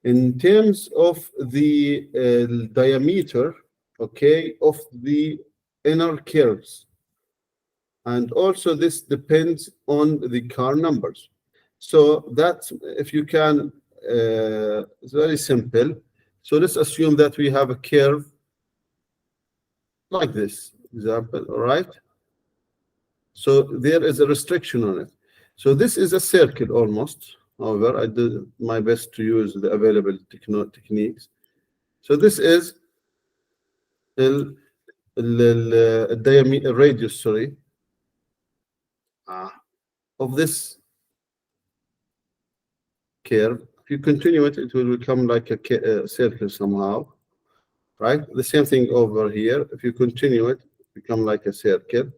In terms of the diameter, okay, of the inner curves, and also this depends on the car numbers. So that's, if you can, it's very simple. So let's assume that we have a curve like this example, all right? So there is a restriction on it. So this is a circle almost. However, I did my best to use the available techniques. So this is the diameter radius, sorry, of this curve. If you continue it, it will become like a circle somehow, right? The same thing over here. If you continue it, become like a circle.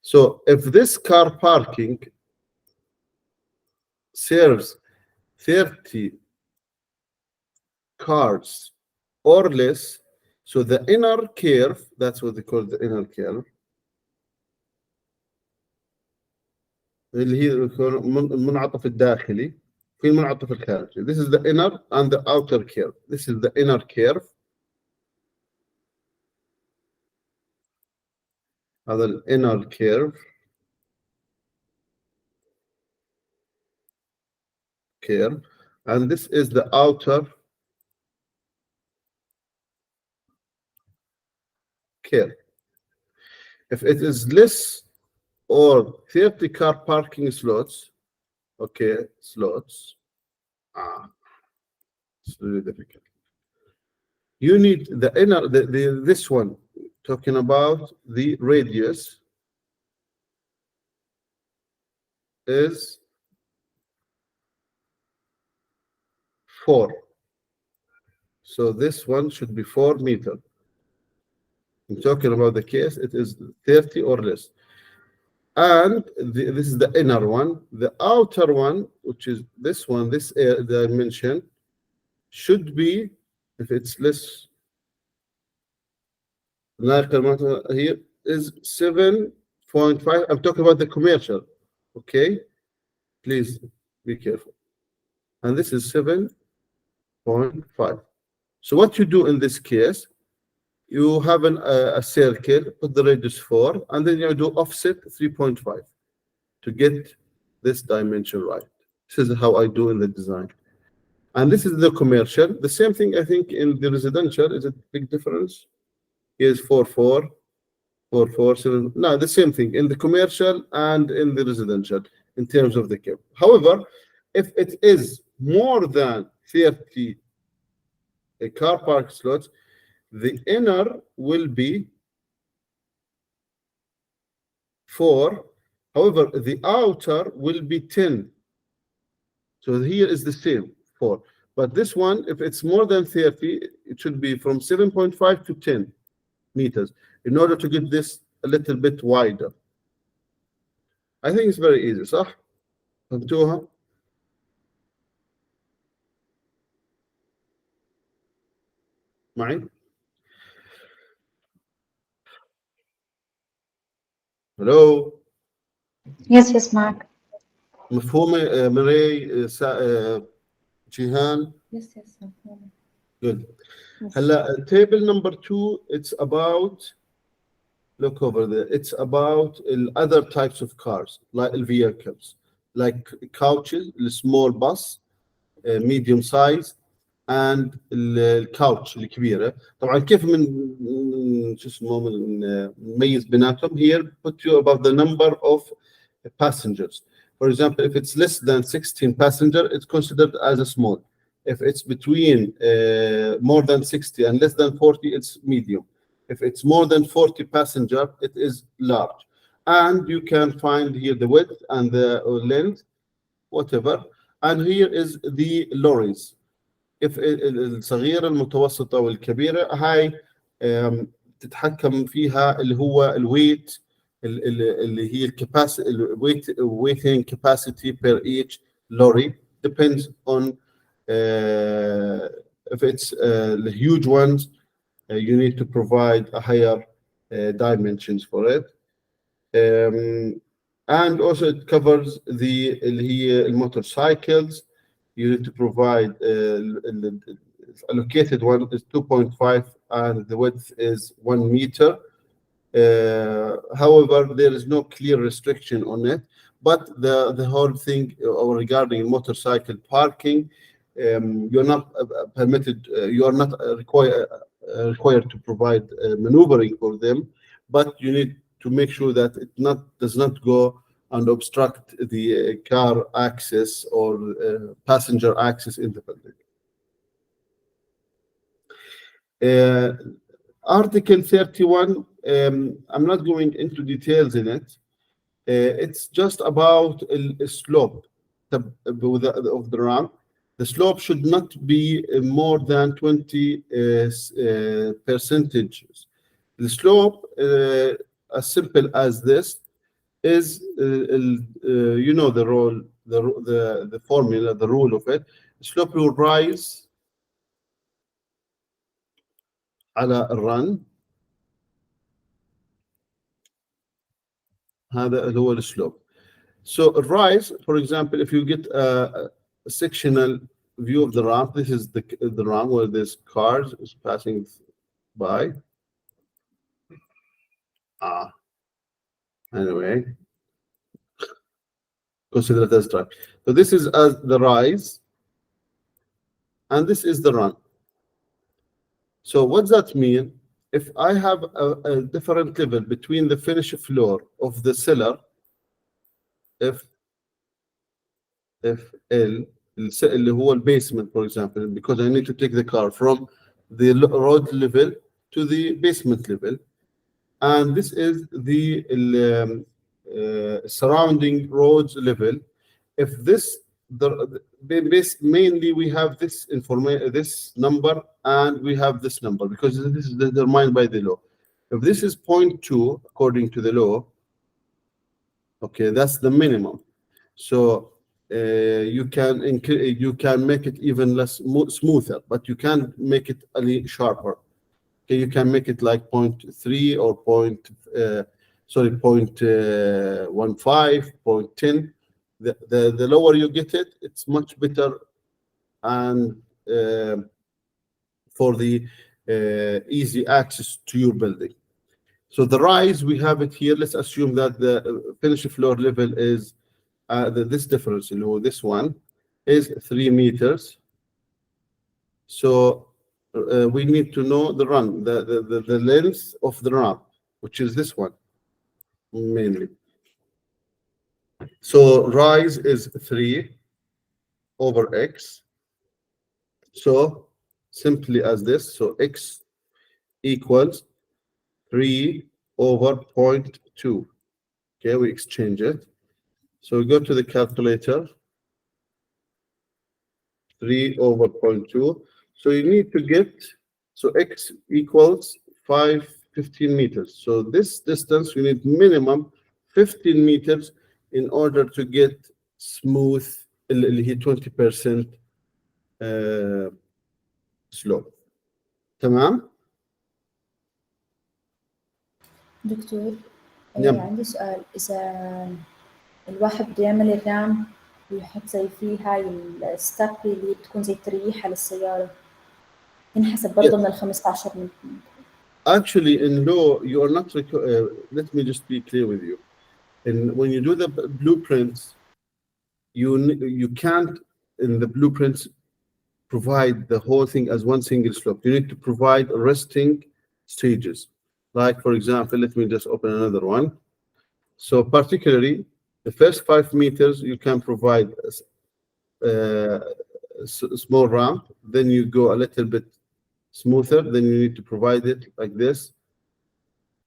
So if this car parking serves 30 cars or less, so the inner curve, that's what they call the inner curve, اللي هي المنعطف الداخلي في المنعطف الخارجي. This is the inner and the outer curve. This is the inner curve. هذا ال inner curve. And this is the outer curve. If it is less or 30 car parking slots, okay, slots, it's really difficult. You need the inner, this one, talking about the radius is 4. So this one should be 4 meters. I'm talking about the case, it is 30 or less. And this is the inner one. The outer one, which is this one, this dimension, should be, if it's less, here is 7.5. I'm talking about the commercial, okay? Please be careful. And this is 7.5. So what you do in this case, you have a circle, put the radius 4, and then you do offset 3.5 to get this dimension right. This is how I do in the design. And this is the commercial. The same thing, I think, in the residential. Is it a big difference? Here's 4, 4, 4, 4, 7. No, the same thing in the commercial and in the residential in terms of the curve. However, if it is more than 30 car park slots, the inner will be 4. However, the outer will be 10. So here is the same, 4. But this one, if it's more than 30, it should be from 7.5 to 10 meters in order to get this a little bit wider. I think it's very easy, صح؟ فهمتوها؟ معي؟ Hello. Yes, Mark. مفهومة مري جيهان؟ Yes, مفهومة. Good. Yes. هلا table number 2, it's about, look over there, it's about other types of cars, like vehicles, like couches, the small bus, medium size, and الكاوتش الكبيرة. طبعا كيف من شو اسمه نميز بيناتهم. Here put you about the number of passengers. For example, if it's less than 16 passenger, it's considered as a small. If it's between more than 60 and less than 40, it's medium. If it's more than 40 passenger, it is large. And you can find here the width and the length, whatever. And here is the lorries. If الصغيرة المتوسطة والكبيرة هاي تتحكم فيها اللي هو الويت اللي هي الكاباسيتي weighting capacity per each lorry depends on if it's the huge ones you need to provide a higher dimensions for it. And also it covers the اللي هي motorcycles. You need to provide allocated one is 2.5 and the width is 1 meter. However, there is no clear restriction on it, but the whole thing regarding motorcycle parking, you're not permitted, you are not required to provide maneuvering for them, but you need to make sure that it does not go and obstruct the car access or passenger access in the building. Article 31, I'm not going into details in it. It's just about a slope of the ramp. The slope should not be more than 20 percentages The slope, as simple as this, is you know the rule, the formula, the rule of it. Slope will rise على الرن. هذا اللي هو السلوب. So rise, for example, if you get a sectional view of the ramp, this is the ramp where this cars is passing by. Anyway, consider it as drive. So this is as the rise, and this is the run. So what does that mean? If I have a different level between the finished floor of the cellar, if L اللي هو basement, for example, because I need to take the car from the road level to the basement level, and this is the surrounding roads level. If this mainly we have this information, this number, and we have this number because this is determined by the law. If this is 0.2 according to the law, okay, that's the minimum. So you can make it even less smoother, but you can make it a little sharper. Okay, you can make it like 0.3 or 0.15, 0.10. The lower you get it, it's much better, and for the easy access to your building. So the rise, we have it here. Let's assume that the finished floor level is this difference, you know, this one is 3 meters. So we need to know the run, the length of the ramp, which is this one mainly. So rise is 3 over x. So simply as this, so x equals 3 over 0.2. Okay, we exchange it. So we go to the calculator, 3 over 0.2. So you need to get, so x equals 15 meters. So this distance, you need minimum 15 meters in order to get smooth, اللي هي 20% slope. تمام؟ دكتور نعم. عندي سؤال، إذا الواحد بده يعمل الرام ويحط زي فيه هاي الستاب اللي بتكون زي التريحة للسيارة، ينحسب برضه من 15 متر. Actually, in law, you are not. Let me just be clear with you. And when you do the blueprints, you can't in the blueprints provide the whole thing as one single slope. You need to provide resting stages. Like for example, let me just open another one. So particularly, the first 5 meters you can provide a small ramp. Then you go a little bit smoother. Then you need to provide it like this,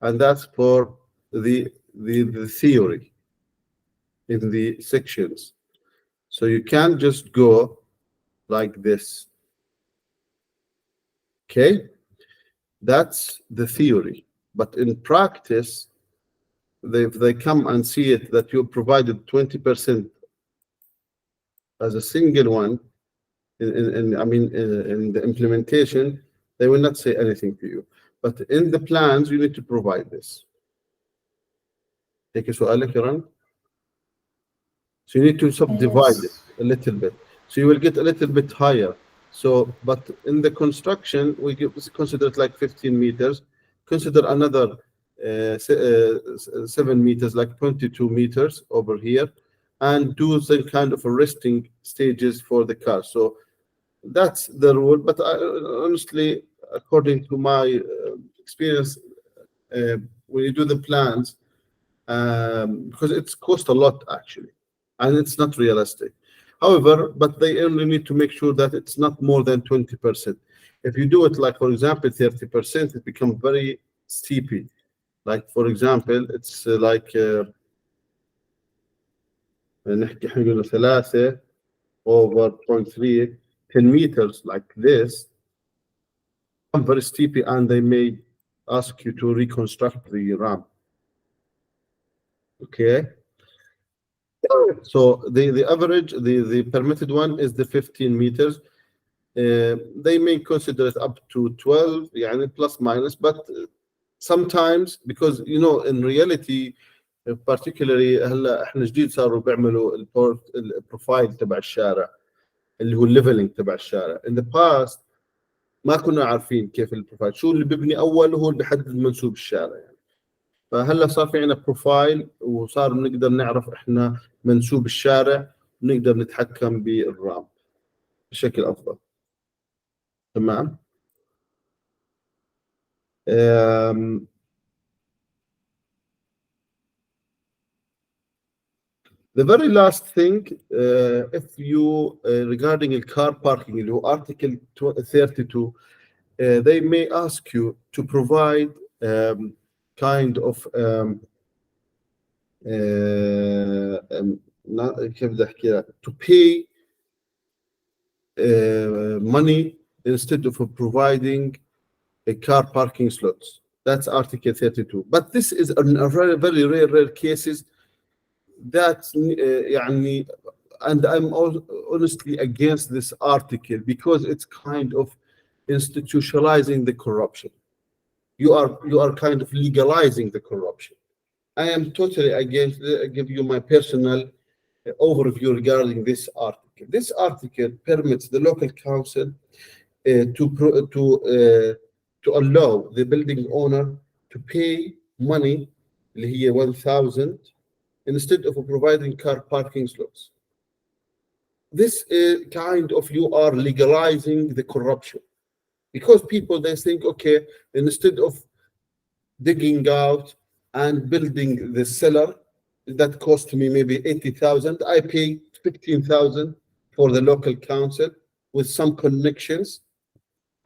and that's for the theory in the sections. So you can't just go like this. Okay, that's the theory. But in practice, they come and see it that you provided 20% as a single one. In the implementation, they will not say anything to you. But in the plans, you need to provide this. هيك سؤالك يا رن? So you need to subdivide it a little bit. So you will get a little bit higher. So, but in the construction, we consider it like 15 meters. Consider another 7 meters, like 22 meters over here, and do some kind of a resting stages for the car. So that's the rule. But honestly, according to my experience, when you do the plans, because it's cost a lot actually, and it's not realistic. However, but they only need to make sure that it's not more than 20%. If you do it like, for example, 30%, it becomes very steepy. Like, for example, it's like نحكي حنقول 3 over 0.3, 10 meters like this, very steepy, and they may ask you to reconstruct the ramp. Okay. So the average, the permitted one is the 15 meters. They may consider it up to 12, يعني plus minus, but sometimes, because you know in reality particularly هلا احنا جديد صاروا بيعملوا البروفايل تبع الشارع اللي هو الليفلنج تبع الشارع. in the past ما كنا عارفين كيف البروفايل، شو اللي بيبني اول هو اللي بيحدد منسوب الشارع يعني. فهلا صار في عندنا بروفايل وصار بنقدر نعرف احنا منسوب الشارع، ونقدر نتحكم بالرام بشكل افضل. تمام. The very last thing, if you regarding the car parking, اللي هو Article 32, they may ask you to provide kind of كيف بدي احكيها, to pay money instead of providing a car parking slots. That's Article 32. But this is in a very, very rare cases that يعني, and I'm honestly against this article because it's kind of institutionalizing the corruption. You are kind of legalizing the corruption. I am totally against. I give you my personal overview regarding this article. This article permits the local council to allow the building owner to pay money, اللي هي 1,000, instead of providing car parking slots. This is kind of, you are legalizing the corruption, because people, they think, okay, instead of digging out and building the cellar that cost me maybe 80,000, I pay 15,000 for the local council with some connections,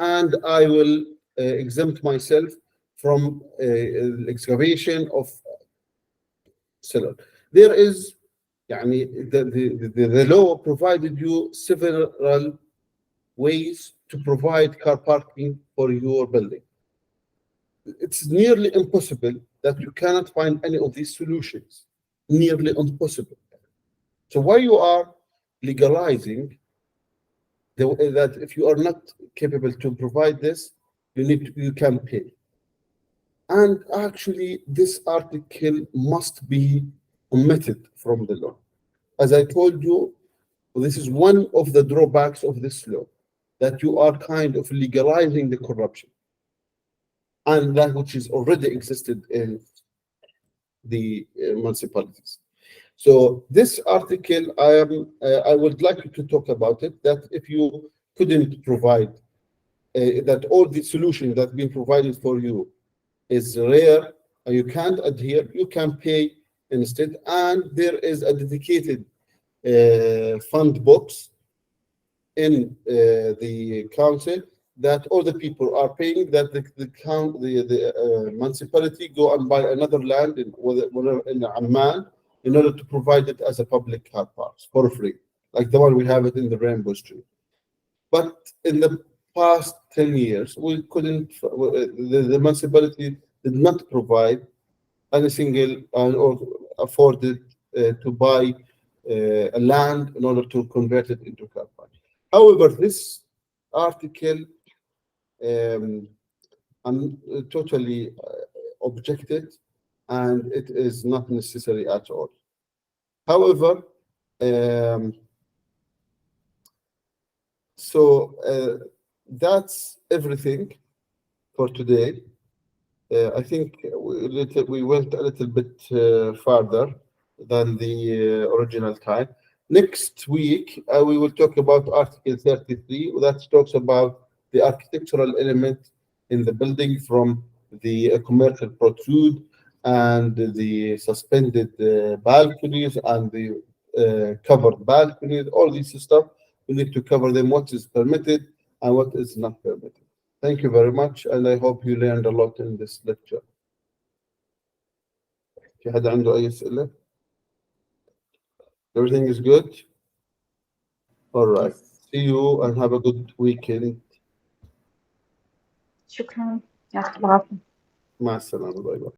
and I will exempt myself from excavation of cellar. There is, يعني, the law provided you several ways to provide car parking for your building. It's nearly impossible that you cannot find any of these solutions. Nearly impossible. So why you are legalizing that if you are not capable to provide this, you can pay. And actually, this article must be omitted from the law. As I told you, this is one of the drawbacks of this law, that you are kind of legalizing the corruption, and that which is already existed in the municipalities. So this article, I would like you to talk about it, that if you couldn't provide, that all the solutions that have been provided for you is rare, and you can't adhere, you can pay instead. And there is a dedicated fund box in the council that all the people are paying, that the municipality go and buy another land in Amman in order to provide it as a public car parks for free, like the one we have it in the Rainbow Street. But in the past 10 years, we couldn't, the municipality did not provide any single or afforded to buy a land in order to convert it into car park. However, this article, I'm totally objected, and it is not necessary at all. However, that's everything for today. I think we went a little bit farther than the original time. Next week, we will talk about Article 33, that talks about the architectural element in the building, from the commercial protrude and the suspended balconies and the covered balconies, all this stuff. We need to cover them, what is permitted and what is not permitted. Thank you very much, and I hope you learned a lot in this lecture. في حد عنده أي أسئلة? Everything is good? All right. See you and have a good weekend. شكرا، يعطيك العافية. مع السلامة. باي باي.